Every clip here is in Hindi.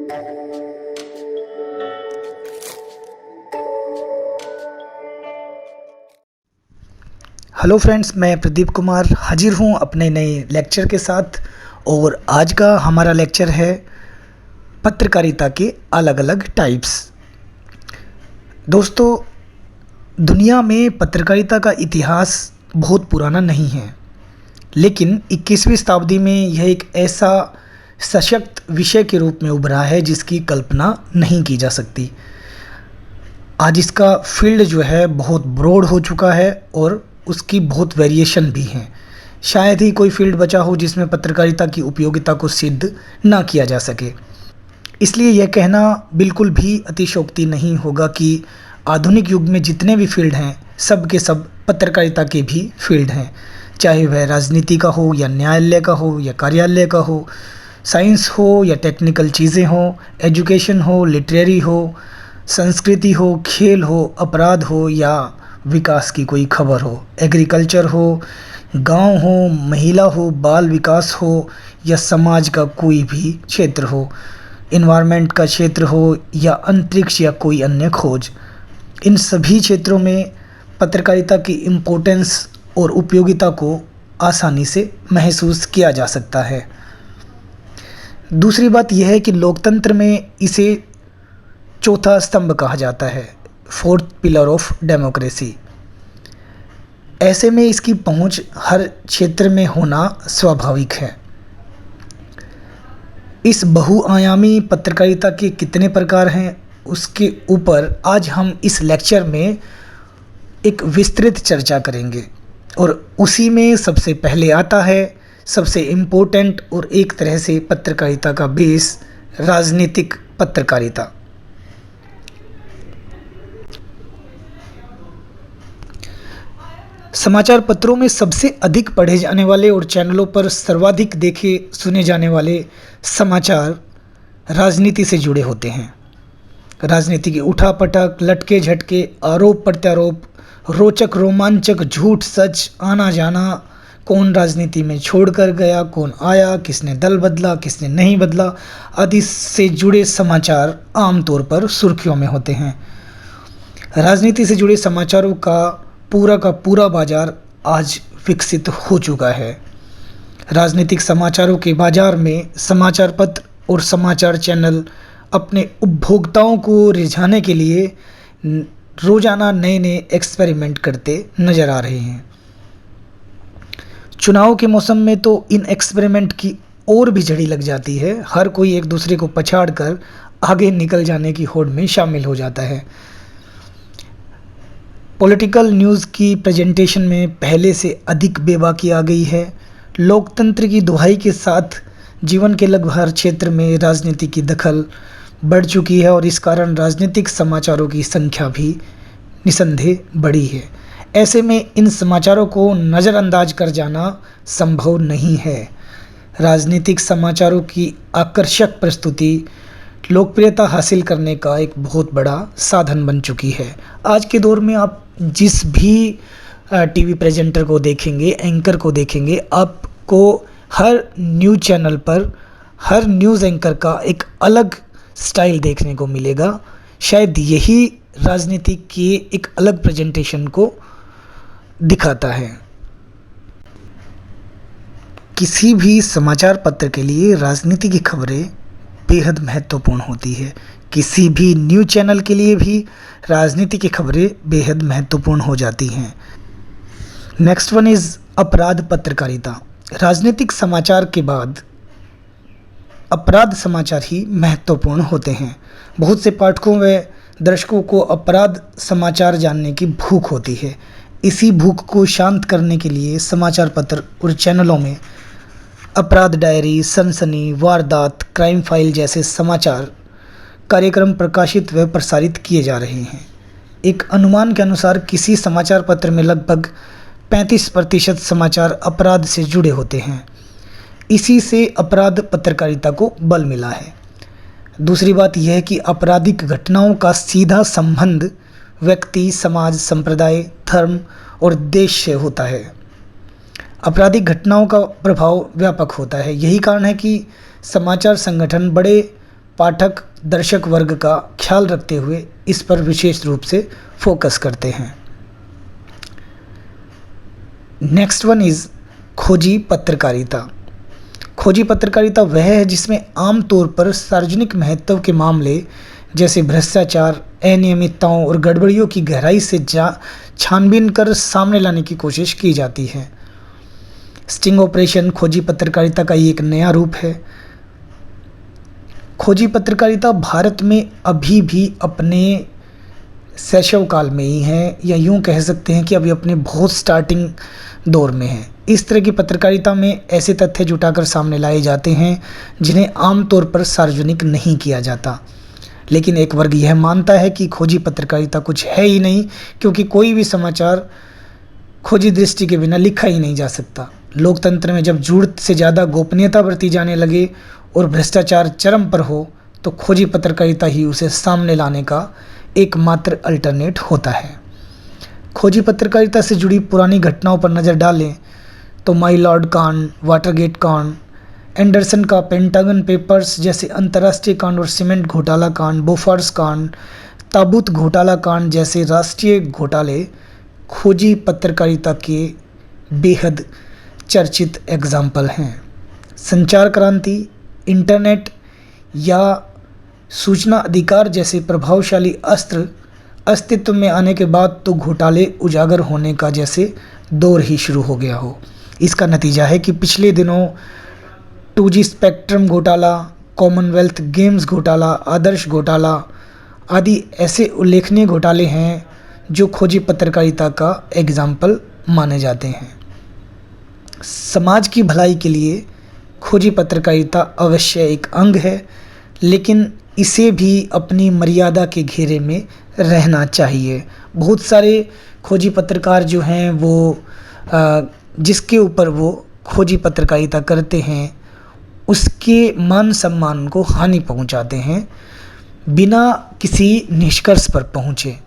हेलो फ्रेंड्स, मैं प्रदीप कुमार हाजिर हूँ अपने नए लेक्चर के साथ। और आज का हमारा लेक्चर है पत्रकारिता के अलग अलग टाइप्स। दोस्तों, दुनिया में पत्रकारिता का इतिहास बहुत पुराना नहीं है, लेकिन 21वीं शताब्दी में यह एक ऐसा सशक्त विषय के रूप में उभरा है जिसकी कल्पना नहीं की जा सकती। आज इसका फील्ड जो है बहुत ब्रॉड हो चुका है और उसकी बहुत वेरिएशन भी हैं। शायद ही कोई फील्ड बचा हो जिसमें पत्रकारिता की उपयोगिता को सिद्ध ना किया जा सके। इसलिए यह कहना बिल्कुल भी अतिशयोक्ति नहीं होगा कि आधुनिक युग में जितने भी फील्ड हैं सब के सब पत्रकारिता के भी फील्ड हैं, चाहे वह राजनीति का हो या न्यायालय का हो या कार्यालय का हो, साइंस हो या टेक्निकल चीज़ें हो, एजुकेशन हो, लिटरेरी हो, संस्कृति हो, खेल हो, अपराध हो या विकास की कोई खबर हो, एग्रीकल्चर हो, गांव हो, महिला हो, बाल विकास हो या समाज का कोई भी क्षेत्र हो, इन्वायरमेंट का क्षेत्र हो या अंतरिक्ष या कोई अन्य खोज। इन सभी क्षेत्रों में पत्रकारिता की इम्पोर्टेंस और उपयोगिता को आसानी से महसूस किया जा सकता है। दूसरी बात यह है कि लोकतंत्र में इसे चौथा स्तंभ कहा जाता है, फोर्थ पिलर ऑफ डेमोक्रेसी। ऐसे में इसकी पहुंच हर क्षेत्र में होना स्वाभाविक है। इस बहुआयामी पत्रकारिता के कितने प्रकार हैं उसके ऊपर आज हम इस लेक्चर में एक विस्तृत चर्चा करेंगे, और उसी में सबसे पहले आता है सबसे इम्पोर्टेंट और एक तरह से पत्रकारिता का बेस, राजनीतिक पत्रकारिता। समाचार पत्रों में सबसे अधिक पढ़े जाने वाले और चैनलों पर सर्वाधिक देखे सुने जाने वाले समाचार राजनीति से जुड़े होते हैं। राजनीति की उठापटक, लटके झटके, आरोप प्रत्यारोप, रोचक रोमांचक, झूठ सच, आना जाना, कौन राजनीति में छोड़कर गया, कौन आया, किसने दल बदला, किसने नहीं बदला आदि से जुड़े समाचार आमतौर पर सुर्खियों में होते हैं। राजनीति से जुड़े समाचारों का पूरा बाजार आज विकसित हो चुका है। राजनीतिक समाचारों के बाजार में समाचार पत्र और समाचार चैनल अपने उपभोक्ताओं को रिझाने के लिए रोजाना नए नए एक्सपेरिमेंट करते नजर आ रहे हैं। चुनाव के मौसम में तो इन एक्सपेरिमेंट की और भी झड़ी लग जाती है। हर कोई एक दूसरे को पछाड़कर आगे निकल जाने की होड़ में शामिल हो जाता है। पॉलिटिकल न्यूज़ की प्रेजेंटेशन में पहले से अधिक बेबाकी आ गई है। लोकतंत्र की दुहाई के साथ जीवन के लगभग हर क्षेत्र में राजनीति की दखल बढ़ चुकी है और इस कारण राजनीतिक समाचारों की संख्या भी निसंदेह बढ़ी है। ऐसे में इन समाचारों को नज़रअंदाज कर जाना संभव नहीं है। राजनीतिक समाचारों की आकर्षक प्रस्तुति लोकप्रियता हासिल करने का एक बहुत बड़ा साधन बन चुकी है। आज के दौर में आप जिस भी टीवी प्रेजेंटर को देखेंगे, एंकर को देखेंगे, आपको हर न्यूज़ चैनल पर हर न्यूज़ एंकर का एक अलग स्टाइल देखने को मिलेगा। शायद यही राजनीति के एक अलग प्रेजेंटेशन को दिखाता है। किसी भी समाचार पत्र के लिए राजनीति की खबरें बेहद महत्वपूर्ण होती है। किसी भी न्यूज़ चैनल के लिए भी राजनीति की खबरें बेहद महत्वपूर्ण हो जाती हैं। नेक्स्ट वन इज़ अपराध पत्रकारिता। राजनीतिक समाचार के बाद अपराध समाचार ही महत्वपूर्ण होते हैं। बहुत से पाठकों व दर्शकों को अपराध समाचार जानने की भूख होती है। इसी भूख को शांत करने के लिए समाचार पत्र और चैनलों में अपराध डायरी, सनसनी, वारदात, क्राइम फाइल जैसे समाचार कार्यक्रम प्रकाशित व प्रसारित किए जा रहे हैं। एक अनुमान के अनुसार किसी समाचार पत्र में लगभग 35% समाचार अपराध से जुड़े होते हैं। इसी से अपराध पत्रकारिता को बल मिला है। दूसरी बात यह है कि आपराधिक घटनाओं का सीधा संबंध व्यक्ति, समाज, संप्रदाय, धर्म और देश से होता है। आपराधिक घटनाओं का प्रभाव व्यापक होता है। यही कारण है कि समाचार संगठन बड़े पाठक दर्शक वर्ग का ख्याल रखते हुए इस पर विशेष रूप से फोकस करते हैं। नेक्स्ट वन इज़ खोजी पत्रकारिता। खोजी पत्रकारिता वह है जिसमें आमतौर पर सार्वजनिक महत्व के मामले जैसे भ्रष्टाचार, अनियमितताओं और गड़बड़ियों की गहराई से छानबीन कर सामने लाने की कोशिश की जाती है। स्टिंग ऑपरेशन खोजी पत्रकारिता का ही एक नया रूप है। खोजी पत्रकारिता भारत में अभी भी अपने शैशव काल में ही है, या यूं कह सकते हैं कि अभी अपने बहुत स्टार्टिंग दौर में है। इस तरह की पत्रकारिता में ऐसे तथ्य जुटाकर सामने लाए जाते हैं जिन्हें आमतौर पर सार्वजनिक नहीं किया जाता, लेकिन एक वर्ग यह मानता है कि खोजी पत्रकारिता कुछ है ही नहीं, क्योंकि कोई भी समाचार खोजी दृष्टि के बिना लिखा ही नहीं जा सकता। लोकतंत्र में जब जरूरत से ज़्यादा गोपनीयता बरती जाने लगे और भ्रष्टाचार चरम पर हो, तो खोजी पत्रकारिता ही उसे सामने लाने का एकमात्र अल्टरनेट होता है। खोजी पत्रकारिता से जुड़ी पुरानी घटनाओं पर नज़र डालें तो माई लॉर्ड कांड, वाटरगेट कांड, एंडरसन का पेंटागन पेपर्स जैसे अंतर्राष्ट्रीय कांड और सीमेंट घोटाला कांड, बोफोर्स कांड, ताबूत घोटाला कांड जैसे राष्ट्रीय घोटाले खोजी पत्रकारिता के बेहद चर्चित एग्जाम्पल हैं। संचार क्रांति, इंटरनेट या सूचना अधिकार जैसे प्रभावशाली अस्त्र अस्तित्व में आने के बाद तो घोटाले उजागर होने का जैसे दौर ही शुरू हो गया हो। इसका नतीजा है कि पिछले दिनों 2G स्पेक्ट्रम घोटाला, कॉमनवेल्थ गेम्स घोटाला, आदर्श घोटाला आदि ऐसे उल्लेखनीय घोटाले हैं जो खोजी पत्रकारिता का एग्जाम्पल माने जाते हैं। समाज की भलाई के लिए खोजी पत्रकारिता अवश्य एक अंग है, लेकिन इसे भी अपनी मर्यादा के घेरे में रहना चाहिए। बहुत सारे खोजी पत्रकार जो हैं वो जिसके ऊपर वो खोजी पत्रकारिता करते हैं उसके मान सम्मान को हानि पहुंचाते हैं बिना किसी निष्कर्ष पर पहुंचे।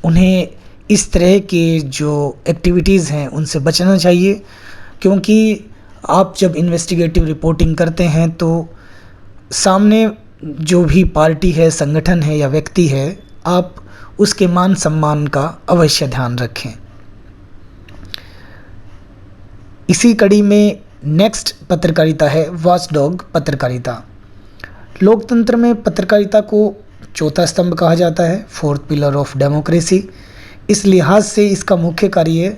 उन्हें इस तरह के जो एक्टिविटीज़ हैं उनसे बचना चाहिए, क्योंकि आप जब इन्वेस्टिगेटिव रिपोर्टिंग करते हैं तो सामने जो भी पार्टी है, संगठन है या व्यक्ति है, आप उसके मान सम्मान का अवश्य ध्यान रखें। इसी कड़ी में नेक्स्ट पत्रकारिता है वॉचडॉग पत्रकारिता। लोकतंत्र में पत्रकारिता को चौथा स्तंभ कहा जाता है, फोर्थ पिलर ऑफ डेमोक्रेसी। इस लिहाज से इसका मुख्य कार्य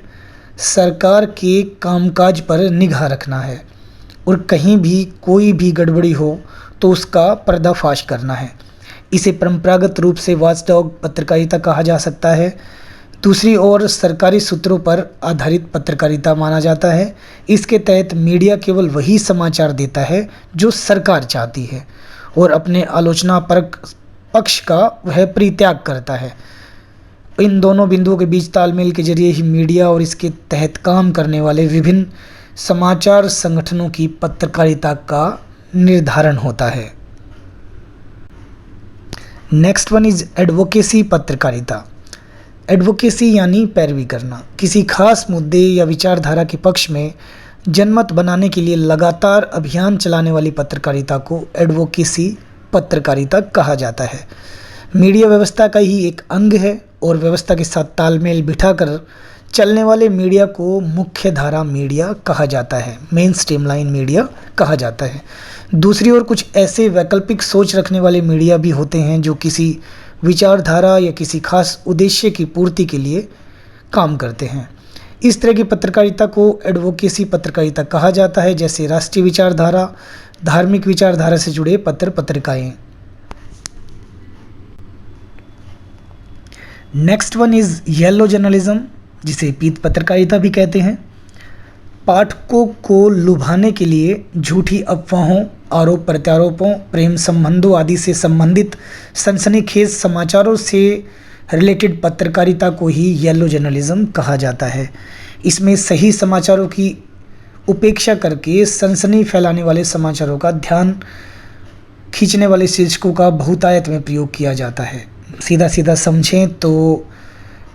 सरकार के कामकाज पर निगाह रखना है और कहीं भी कोई भी गड़बड़ी हो तो उसका पर्दाफाश करना है। इसे परंपरागत रूप से वॉचडॉग पत्रकारिता कहा जा सकता है। दूसरी ओर सरकारी सूत्रों पर आधारित पत्रकारिता माना जाता है। इसके तहत मीडिया केवल वही समाचार देता है जो सरकार चाहती है और अपने आलोचनापरक पक्ष का वह परित्याग करता है। इन दोनों बिंदुओं के बीच तालमेल के जरिए ही मीडिया और इसके तहत काम करने वाले विभिन्न समाचार संगठनों की पत्रकारिता का निर्धारण होता है। नेक्स्ट वन इज एडवोकेसी पत्रकारिता। एडवोकेसी यानी पैरवी करना। किसी खास मुद्दे या विचारधारा के पक्ष में जनमत बनाने के लिए लगातार अभियान चलाने वाली पत्रकारिता को एडवोकेसी पत्रकारिता कहा जाता है। मीडिया व्यवस्था का ही एक अंग है और व्यवस्था के साथ तालमेल बिठाकर चलने वाले मीडिया को मुख्य धारा मीडिया कहा जाता है, मेन स्ट्रीम लाइन मीडिया कहा जाता है। दूसरी ओर कुछ ऐसे वैकल्पिक सोच रखने वाले मीडिया भी होते हैं जो किसी विचारधारा या किसी खास उद्देश्य की पूर्ति के लिए काम करते हैं। इस तरह की पत्रकारिता को एडवोकेसी पत्रकारिता कहा जाता है, जैसे राष्ट्रीय विचारधारा, धार्मिक विचारधारा से जुड़े पत्र पत्रिकाएं। Next one is yellow journalism, जिसे पीत पत्रकारिता भी कहते हैं। पाठकों को लुभाने के लिए झूठी अफवाहों, आरोप प्रत्यारोपों, प्रेम संबंधों आदि से संबंधित सनसनीखेज समाचारों से रिलेटेड पत्रकारिता को ही येलो जर्नलिज्म कहा जाता है। इसमें सही समाचारों की उपेक्षा करके सनसनी फैलाने वाले समाचारों का ध्यान खींचने वाले शीर्षकों का बहुतायत में प्रयोग किया जाता है। सीधा सीधा समझें तो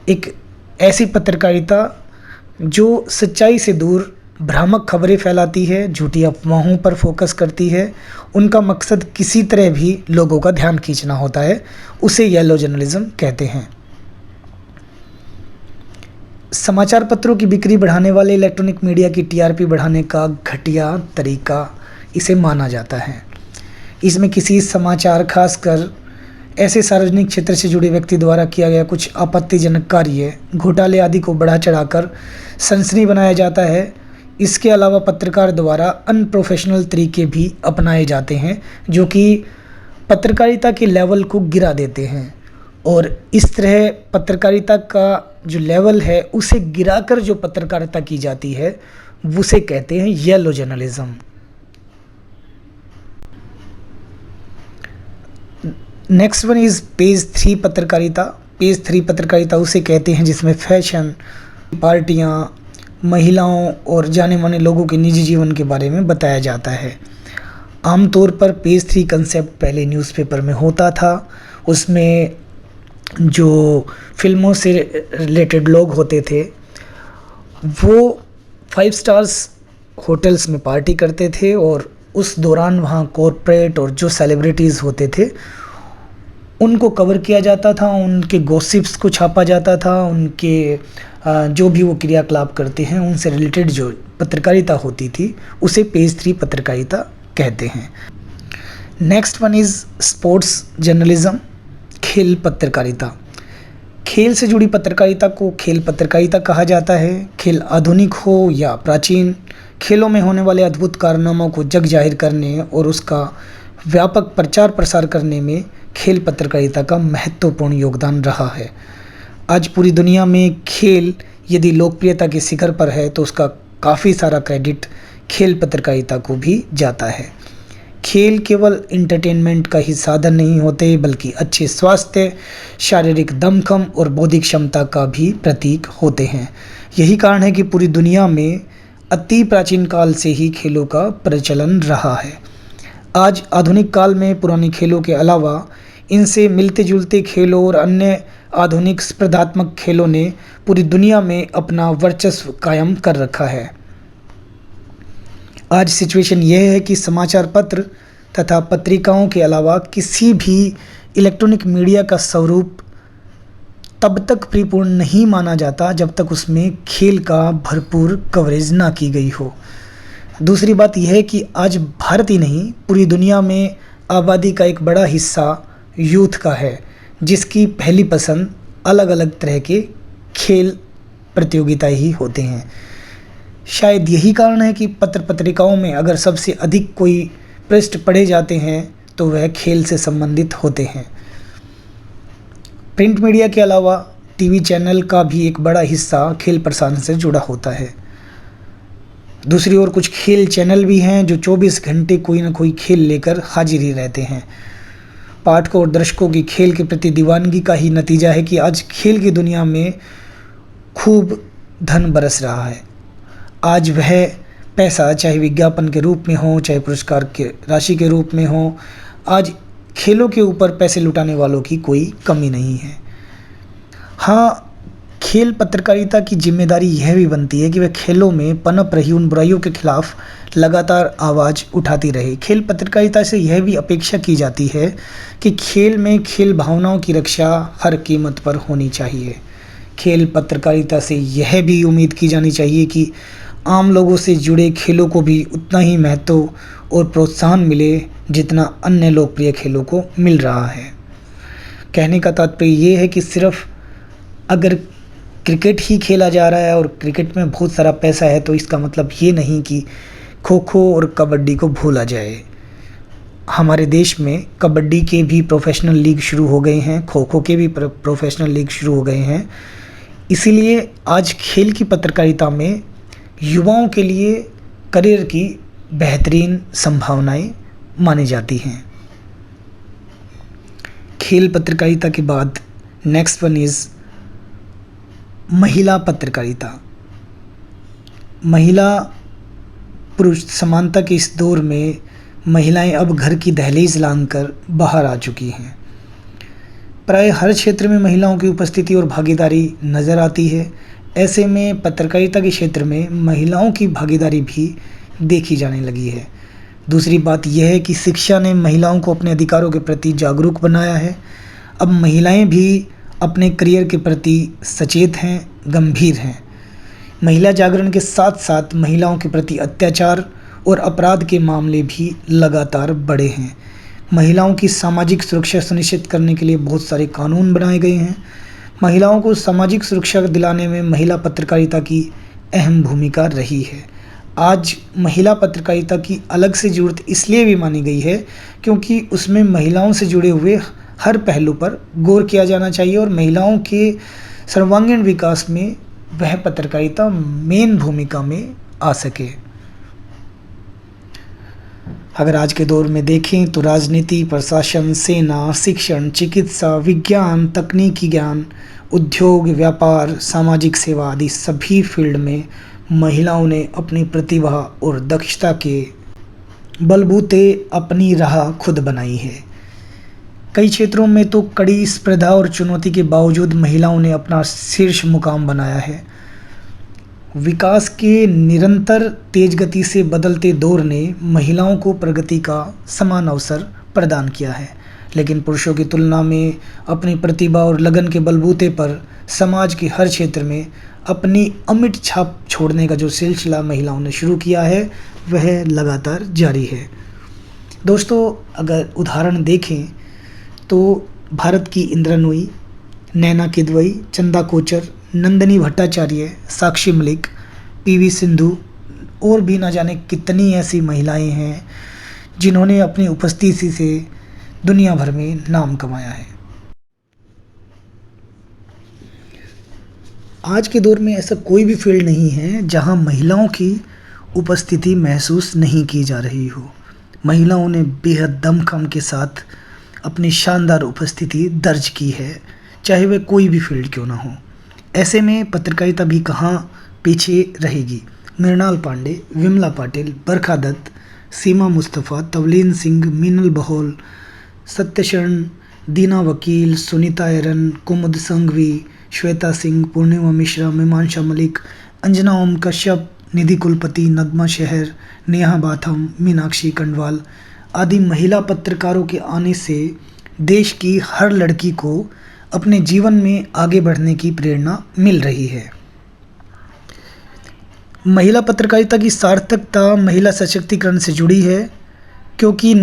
एक ऐसी पत्रकारिता जो सच्चाई से दूर भ्रामक खबरें फैलाती है, झूठी अफवाहों पर फोकस करती है। उनका मकसद किसी तरह भी लोगों का ध्यान खींचना होता है, उसे येलो जर्नलिज्म कहते हैं। समाचार पत्रों की बिक्री बढ़ाने वाले इलेक्ट्रॉनिक मीडिया की टीआरपी बढ़ाने का घटिया तरीका इसे माना जाता है। इसमें किसी समाचार, खासकर ऐसे सार्वजनिक क्षेत्र से जुड़े व्यक्ति द्वारा किया गया कुछ आपत्तिजनक कार्य, घोटाले आदि को बढ़ा चढ़ाकर सनसनी बनाया जाता है। इसके अलावा पत्रकार द्वारा अनप्रोफेशनल तरीके भी अपनाए जाते हैं, जो कि पत्रकारिता के लेवल को गिरा देते हैं। और इस तरह पत्रकारिता का जो लेवल है उसे गिराकर जो पत्रकारिता की जाती है, उसे कहते हैं yellow journalism. Next one is page 3 पत्रकारिता। पेज 3 पत्रकारिता उसे कहते हैं जिसमें फैशन, पार्टियां, महिलाओं और जाने माने लोगों के निजी जीवन के बारे में बताया जाता है। आमतौर पर पेज 3 कंसेप्ट पहले न्यूज़पेपर में होता था। उसमें जो फिल्मों से रिलेटेड लोग होते थे वो 5 स्टार्स होटल्स में पार्टी करते थे, और उस दौरान वहाँ कॉरपोरेट और जो सेलिब्रिटीज़ होते थे उनको कवर किया जाता था, उनके गॉसिप्स को छापा जाता था, उनके जो भी वो क्रियाकलाप करते हैं उनसे रिलेटेड जो पत्रकारिता होती थी उसे पेज 3 पत्रकारिता कहते हैं। Next one is sports journalism, खेल पत्रकारिता। खेल से जुड़ी पत्रकारिता को खेल पत्रकारिता कहा जाता है। खेल आधुनिक हो या प्राचीन, खेलों में होने वाले अद्भुत कारनामों को जग जाहिर करने और उसका व्यापक प्रचार प्रसार करने में खेल पत्रकारिता का महत्वपूर्ण योगदान रहा है। आज पूरी दुनिया में खेल यदि लोकप्रियता के शिखर पर है तो उसका काफ़ी सारा क्रेडिट खेल पत्रकारिता को भी जाता है। खेल केवल इंटरटेनमेंट का ही साधन नहीं होते, बल्कि अच्छे स्वास्थ्य, शारीरिक दमखम और बौद्धिक क्षमता का भी प्रतीक होते हैं। यही कारण है कि पूरी दुनिया में अति प्राचीन काल से ही खेलों का प्रचलन रहा है। आज आधुनिक काल में पुराने खेलों के अलावा इनसे मिलते जुलते खेलों और अन्य आधुनिक स्पर्धात्मक खेलों ने पूरी दुनिया में अपना वर्चस्व कायम कर रखा है। आज सिचुएशन यह है कि समाचार पत्र तथा पत्रिकाओं के अलावा किसी भी इलेक्ट्रॉनिक मीडिया का स्वरूप तब तक परिपूर्ण नहीं माना जाता जब तक उसमें खेल का भरपूर कवरेज ना की गई हो। दूसरी बात यह है कि आज भारत ही नहीं, पूरी दुनिया में आबादी का एक बड़ा हिस्सा यूथ का है, जिसकी पहली पसंद अलग अलग तरह के खेल प्रतियोगिता ही होते हैं। शायद यही कारण है कि पत्र पत्रिकाओं में अगर सबसे अधिक कोई पृष्ठ पढ़े जाते हैं तो वह खेल से संबंधित होते हैं। प्रिंट मीडिया के अलावा टीवी चैनल का भी एक बड़ा हिस्सा खेल प्रसारण से जुड़ा होता है। दूसरी ओर कुछ खेल चैनल भी हैं जो 24 घंटे कोई ना कोई खेल लेकर हाजिर ही रहते हैं। पाठकों और दर्शकों की खेल के प्रति दीवानगी का ही नतीजा है कि आज खेल की दुनिया में खूब धन बरस रहा है। आज वह पैसा चाहे विज्ञापन के रूप में हो, चाहे पुरस्कार के राशि के रूप में हो, आज खेलों के ऊपर पैसे लुटाने वालों की कोई कमी नहीं है। हाँ, खेल पत्रकारिता की जिम्मेदारी यह भी बनती है कि वह खेलों में पनप रही उन बुराइयों के खिलाफ लगातार आवाज़ उठाती रहे। खेल पत्रकारिता से यह भी अपेक्षा की जाती है कि खेल में खेल भावनाओं की रक्षा हर कीमत पर होनी चाहिए। खेल पत्रकारिता से यह भी उम्मीद की जानी चाहिए कि आम लोगों से जुड़े खेलों को भी उतना ही महत्व और प्रोत्साहन मिले जितना अन्य लोकप्रिय खेलों को मिल रहा है। कहने का तात्पर्य ये है कि सिर्फ अगर क्रिकेट ही खेला जा रहा है और क्रिकेट में बहुत सारा पैसा है तो इसका मतलब ये नहीं कि खो खो और कबड्डी को भूला जाए। हमारे देश में कबड्डी के भी प्रोफेशनल लीग शुरू हो गए हैं, खो खो के भी प्रोफेशनल लीग शुरू हो गए हैं। इसीलिए आज खेल की पत्रकारिता में युवाओं के लिए करियर की बेहतरीन संभावनाएं मानी जाती हैं। खेल पत्रकारिता के बाद नेक्स्ट वन इज़ महिला पत्रकारिता। महिला पुरुष समानता के इस दौर में महिलाएं अब घर की दहलीज लांघकर बाहर आ चुकी हैं। प्राय हर क्षेत्र में महिलाओं की उपस्थिति और भागीदारी नज़र आती है। ऐसे में पत्रकारिता के क्षेत्र में महिलाओं की भागीदारी भी देखी जाने लगी है। दूसरी बात यह है कि शिक्षा ने महिलाओं को अपने अधिकारों के प्रति जागरूक बनाया है। अब महिलाएं भी अपने करियर के प्रति सचेत हैं, गंभीर हैं। महिला जागरण के साथ साथ महिलाओं के प्रति अत्याचार और अपराध के मामले भी लगातार बढ़े हैं। महिलाओं की सामाजिक सुरक्षा सुनिश्चित करने के लिए बहुत सारे कानून बनाए गए हैं। महिलाओं को सामाजिक सुरक्षा दिलाने में महिला पत्रकारिता की अहम भूमिका रही है। आज महिला पत्रकारिता की अलग से ज़रूरत इसलिए भी मानी गई है क्योंकि उसमें महिलाओं से जुड़े हुए हर पहलू पर गौर किया जाना चाहिए और महिलाओं के सर्वांगीण विकास में वह पत्रकारिता मेन भूमिका में आ सके। अगर आज के दौर में देखें तो राजनीति, प्रशासन, सेना, शिक्षण, चिकित्सा, विज्ञान, तकनीकी ज्ञान, उद्योग, व्यापार, सामाजिक सेवा आदि सभी फील्ड में महिलाओं ने अपनी प्रतिभा और दक्षता के बलबूते अपनी राह खुद बनाई है। कई क्षेत्रों में तो कड़ी स्पर्धा और चुनौती के बावजूद महिलाओं ने अपना शीर्ष मुकाम बनाया है। विकास के निरंतर तेज गति से बदलते दौर ने महिलाओं को प्रगति का समान अवसर प्रदान किया है, लेकिन पुरुषों की तुलना में अपनी प्रतिभा और लगन के बलबूते पर समाज के हर क्षेत्र में अपनी अमिट छाप छोड़ने का जो सिलसिला महिलाओं ने शुरू किया है वह लगातार जारी है। दोस्तों, अगर उदाहरण देखें तो भारत की इंदिरा नूई, नैना किदवई, चंदा कोचर, नंदिनी भट्टाचार्य, साक्षी मलिक, पीवी सिंधु और भी ना जाने कितनी ऐसी महिलाएं हैं जिन्होंने अपनी उपस्थिति से दुनिया भर में नाम कमाया है। आज के दौर में ऐसा कोई भी फील्ड नहीं है जहां महिलाओं की उपस्थिति महसूस नहीं की जा रही हो। महिलाओं ने बेहद दमखम के साथ अपनी शानदार उपस्थिति दर्ज की है, चाहे वह कोई भी फील्ड क्यों ना हो। ऐसे में पत्रकारिता भी कहाँ पीछे रहेगी। मृणाल पांडे, विमला पाटिल, बरखा दत्त, सीमा मुस्तफ़ा, तवलीन सिंह, मीनल बहल, सत्यशरण, दीना वकील, सुनीता एरन, कुमुद संघवी, श्वेता सिंह, पूर्णिमा मिश्रा, मीमांशा मलिक, अंजना ओम कश्यप, निधि कुलपति, नदमा शहर, नेहा बाथम, मीनाक्षी कंडवाल आदि महिला पत्रकारों के आने से देश की हर लड़की को अपने जीवन में आगे बढ़ने की प्रेरणा मिल रही है। महिला पत्रकारिता की सार्थकता महिला सशक्तिकरण से जुड़ी है क्योंकि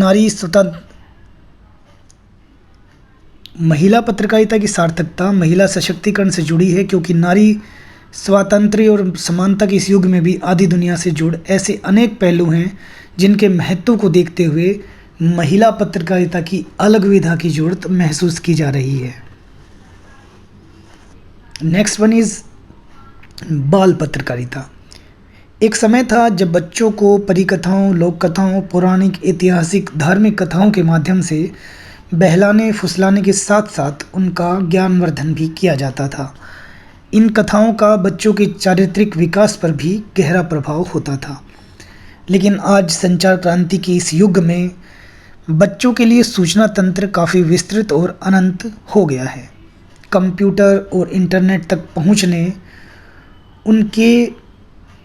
महिला पत्रकारिता की सार्थकता महिला सशक्तिकरण से जुड़ी है क्योंकि नारी स्वातंत्र्य और समानता के इस युग में भी आधी दुनिया से जुड़ ऐसे अनेक पहलू हैं जिनके महत्व को देखते हुए महिला पत्रकारिता की अलग विधा की जरूरत महसूस की जा रही है। नेक्स्ट वन इज बाल पत्रकारिता। एक समय था जब बच्चों को परिकथाओं, लोक कथाओं, पौराणिक, ऐतिहासिक, धार्मिक कथाओं के माध्यम से बहलाने फुसलाने के साथ साथ उनका ज्ञानवर्धन भी किया जाता था। इन कथाओं का बच्चों के चारित्रिक विकास पर भी गहरा प्रभाव होता था। लेकिन आज संचार क्रांति के इस युग में बच्चों के लिए सूचना तंत्र काफ़ी विस्तृत और अनंत हो गया है। कंप्यूटर और इंटरनेट तक पहुंचने उनके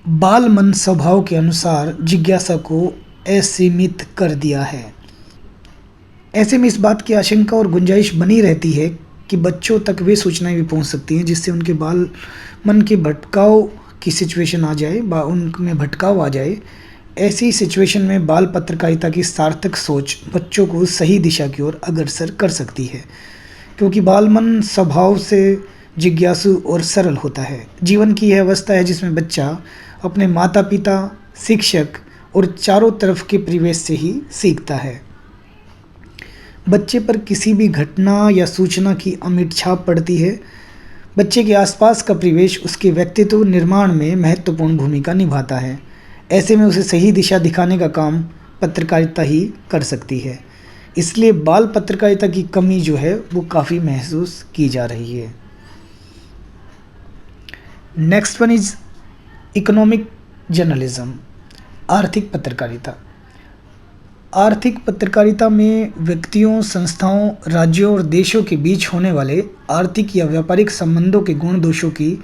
बाल मन स्वभाव के अनुसार जिज्ञासा को असीमित कर दिया है। ऐसे में इस बात की आशंका और गुंजाइश बनी रहती है कि बच्चों तक वे सूचनाएं भी पहुंच सकती हैं जिससे उनके बाल मन के भटकाव की सिचुएशन आ जाए, उनमें भटकाव आ जाए। ऐसी सिचुएशन में बाल पत्रकारिता की सार्थक सोच बच्चों को सही दिशा की ओर अग्रसर कर सकती है क्योंकि बाल मन स्वभाव से जिज्ञासु और सरल होता है। जीवन की यह अवस्था है जिसमें बच्चा अपने माता पिता, शिक्षक और चारों तरफ के परिवेश से ही सीखता है। बच्चे पर किसी भी घटना या सूचना की अमिट छाप पड़ती है। बच्चे के आसपास का परिवेश उसके व्यक्तित्व निर्माण में महत्वपूर्ण भूमिका निभाता है। ऐसे में उसे सही दिशा दिखाने का काम पत्रकारिता ही कर सकती है। इसलिए बाल पत्रकारिता की कमी जो है वो काफ़ी महसूस की जा रही है। Next one is economic journalism, आर्थिक पत्रकारिता। आर्थिक पत्रकारिता में व्यक्तियों, संस्थाओं, राज्यों और देशों के बीच होने वाले आर्थिक या व्यापारिक संबंधों के गुण दोषों की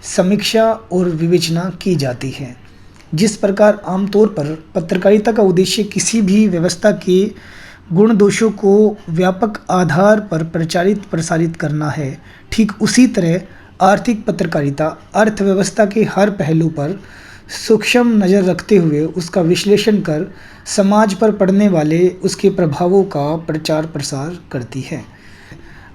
समीक्षा और विवेचना की जाती है। जिस प्रकार आमतौर पर पत्रकारिता का उद्देश्य किसी भी व्यवस्था के गुण दोषों को व्यापक आधार पर प्रचारित प्रसारित करना है, ठीक उसी तरह आर्थिक पत्रकारिता अर्थव्यवस्था के हर पहलू पर सूक्ष्म नज़र रखते हुए उसका विश्लेषण कर समाज पर पड़ने वाले उसके प्रभावों का प्रचार प्रसार करती है।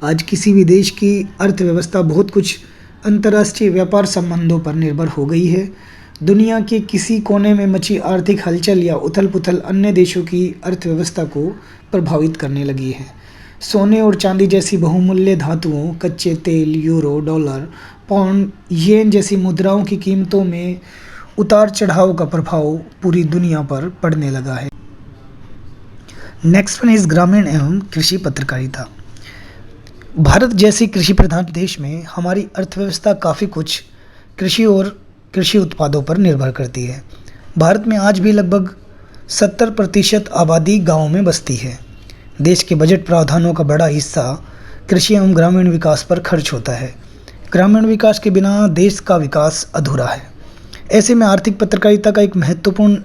आज किसी भी देश की अर्थव्यवस्था बहुत कुछ अंतर्राष्ट्रीय व्यापार संबंधों पर निर्भर हो गई है। दुनिया के किसी कोने में मची आर्थिक हलचल या उथल पुथल अन्य देशों की अर्थव्यवस्था को प्रभावित करने लगी है। सोने और चांदी जैसी बहुमूल्य धातुओं, कच्चे तेल, यूरो, डॉलर, पाउंड, येन जैसी मुद्राओं की कीमतों में उतार चढ़ाव का प्रभाव पूरी दुनिया पर पड़ने लगा है। नेक्स्ट वन इज ग्रामीण एवं कृषि पत्रकारिता। भारत जैसे कृषि प्रधान देश में हमारी अर्थव्यवस्था काफ़ी कुछ कृषि और कृषि उत्पादों पर निर्भर करती है। भारत में आज भी लगभग 70% आबादी गाँव में बसती है। देश के बजट प्रावधानों का बड़ा हिस्सा कृषि एवं ग्रामीण विकास पर खर्च होता है। ग्रामीण विकास के बिना देश का विकास अधूरा है। ऐसे में आर्थिक पत्रकारिता का एक महत्वपूर्ण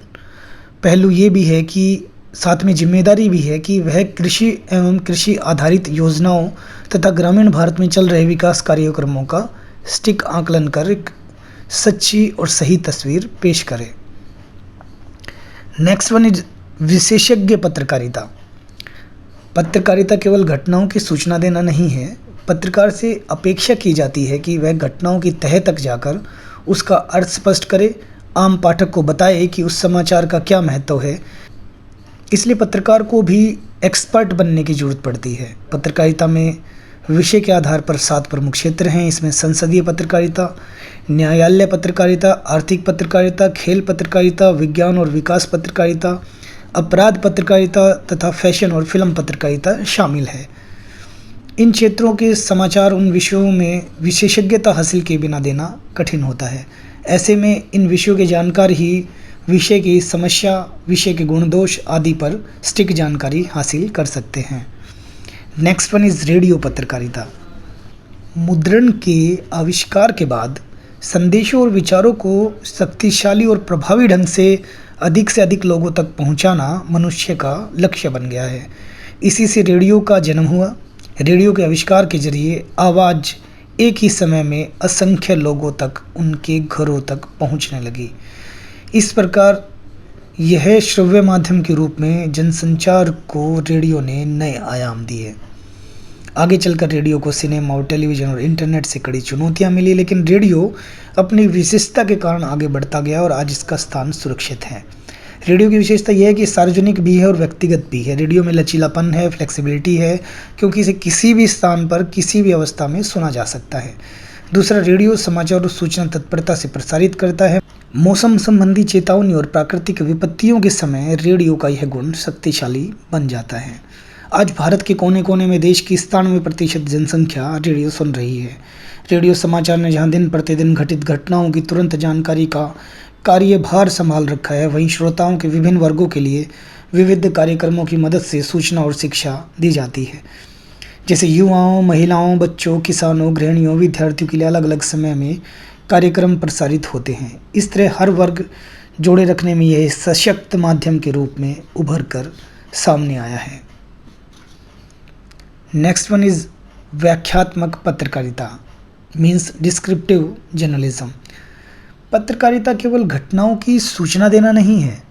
पहलू ये भी है कि साथ में जिम्मेदारी भी है कि वह कृषि एवं कृषि आधारित योजनाओं तथा ग्रामीण भारत में चल रहे विकास कार्यक्रमों का सटीक आकलन कर एक सच्ची और सही तस्वीर पेश करे। नेक्स्ट वन इज विशेषज्ञ पत्रकारिता। पत्रकारिता केवल घटनाओं की सूचना देना नहीं है। पत्रकार से अपेक्षा की जाती है कि वह घटनाओं की तह तक जाकर उसका अर्थ स्पष्ट करे, आम पाठक को बताए कि उस समाचार का क्या महत्व है। इसलिए पत्रकार को भी एक्सपर्ट बनने की ज़रूरत पड़ती है। पत्रकारिता में विषय के आधार पर 7 प्रमुख क्षेत्र हैं। इसमें संसदीय पत्रकारिता, न्यायालय पत्रकारिता, आर्थिक पत्रकारिता, खेल पत्रकारिता, विज्ञान और विकास पत्रकारिता, अपराध पत्रकारिता तथा फैशन और फिल्म पत्रकारिता शामिल है। इन क्षेत्रों के समाचार उन विषयों में विशेषज्ञता हासिल किए बिना देना कठिन होता है। ऐसे में इन विषयों के जानकार ही विषय की समस्या, विषय के गुण दोष आदि पर सटीक जानकारी हासिल कर सकते हैं। नेक्स्ट वन इज रेडियो पत्रकारिता। मुद्रण के आविष्कार के बाद संदेशों और विचारों को शक्तिशाली और प्रभावी ढंग से अधिक लोगों तक पहुंचाना मनुष्य का लक्ष्य बन गया है। इसी से रेडियो का जन्म हुआ। रेडियो के आविष्कार के जरिए आवाज़ एक ही समय में असंख्य लोगों तक, उनके घरों तक पहुंचने लगी। इस प्रकार यह श्रव्य माध्यम के रूप में जनसंचार को रेडियो ने नए आयाम दिए। आगे चलकर रेडियो को सिनेमा और टेलीविज़न और इंटरनेट से कड़ी चुनौतियां मिली, लेकिन रेडियो अपनी विशेषता के कारण आगे बढ़ता गया और आज इसका स्थान सुरक्षित है। रेडियो की विशेषता यह है कि सार्वजनिक भी है और व्यक्तिगत भी है। रेडियो में लचीलापन है, फ्लेक्सिबिलिटी है, क्योंकि इसे किसी भी स्थान पर किसी भी अवस्था में सुना जा सकता है। दूसरा, रेडियो समाचार और सूचना तत्परता से प्रसारित करता है। मौसम संबंधी चेतावनी और प्राकृतिक विपत्तियों के समय रेडियो का यह गुण शक्तिशाली बन जाता है। आज भारत के कोने कोने में देश की 97% जनसंख्या रेडियो सुन रही है। रेडियो समाचार ने जहां दिन प्रतिदिन घटित घटनाओं की तुरंत जानकारी का कार्यभार संभाल रखा है, वहीं श्रोताओं के विभिन्न वर्गों के लिए विविध कार्यक्रमों की मदद से सूचना और शिक्षा दी जाती है। जैसे युवाओं, महिलाओं, बच्चों, किसानों, गृहिणियों, विद्यार्थियों के लिए अलग अलग समय में कार्यक्रम प्रसारित होते हैं। इस तरह हर वर्ग जोड़े रखने में यह सशक्त माध्यम के रूप में उभर कर सामने आया है। नेक्स्ट वन इज व्याख्यात्मक पत्रकारिता, मीन्स डिस्क्रिप्टिव जर्नलिज्म। पत्रकारिता केवल घटनाओं की सूचना देना नहीं है।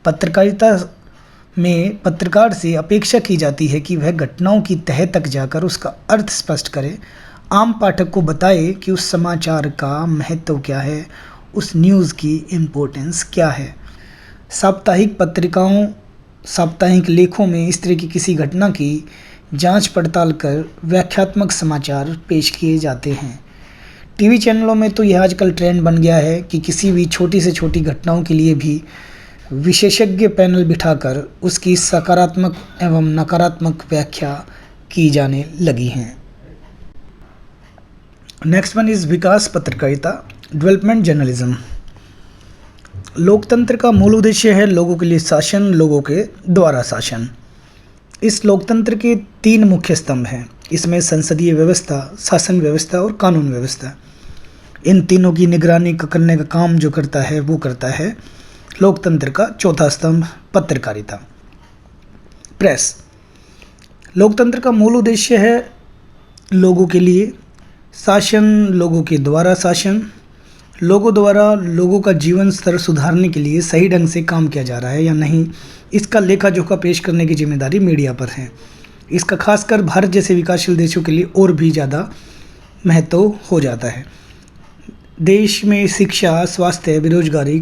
पत्रकारिता में पत्रकार से अपेक्षा की जाती है कि वह घटनाओं की तह तक जाकर उसका अर्थ स्पष्ट करे, आम पाठक को बताए कि उस समाचार का महत्व क्या है, उस न्यूज़ की इम्पोर्टेंस क्या है। साप्ताहिक पत्रिकाओं, साप्ताहिक लेखों में इस तरह की किसी घटना की जांच पड़ताल कर व्याख्यात्मक समाचार पेश किए जाते हैं। टीवी चैनलों में तो यह आजकल ट्रेंड बन गया है कि किसी भी छोटी से छोटी घटनाओं के लिए भी विशेषज्ञ पैनल बिठाकर उसकी सकारात्मक एवं नकारात्मक व्याख्या की जाने लगी हैं। नेक्स्ट वन इज विकास पत्रकारिता, डेवलपमेंट जर्नलिज्म। लोकतंत्र का मूल उद्देश्य है लोगों के लिए शासन, लोगों के द्वारा शासन। इस लोकतंत्र के 3 मुख्य स्तंभ हैं। इसमें संसदीय व्यवस्था, शासन व्यवस्था और कानून व्यवस्था। इन तीनों की निगरानी करने का काम जो करता है वो करता है लोकतंत्र का चौथा स्तंभ, पत्रकारिता। प्रेस। लोकतंत्र का मूल उद्देश्य है लोगों के लिए शासन, लोगों के द्वारा शासन, लोगों द्वारा लोगों का जीवन स्तर सुधारने के लिए सही ढंग से काम किया जा रहा है या नहीं, इसका लेखा जोखा पेश करने की जिम्मेदारी मीडिया पर है। इसका खासकर भारत जैसे विकासशील देशों के लिए और भी ज़्यादा महत्व हो जाता है। देश में शिक्षा, स्वास्थ्य, बेरोजगारी,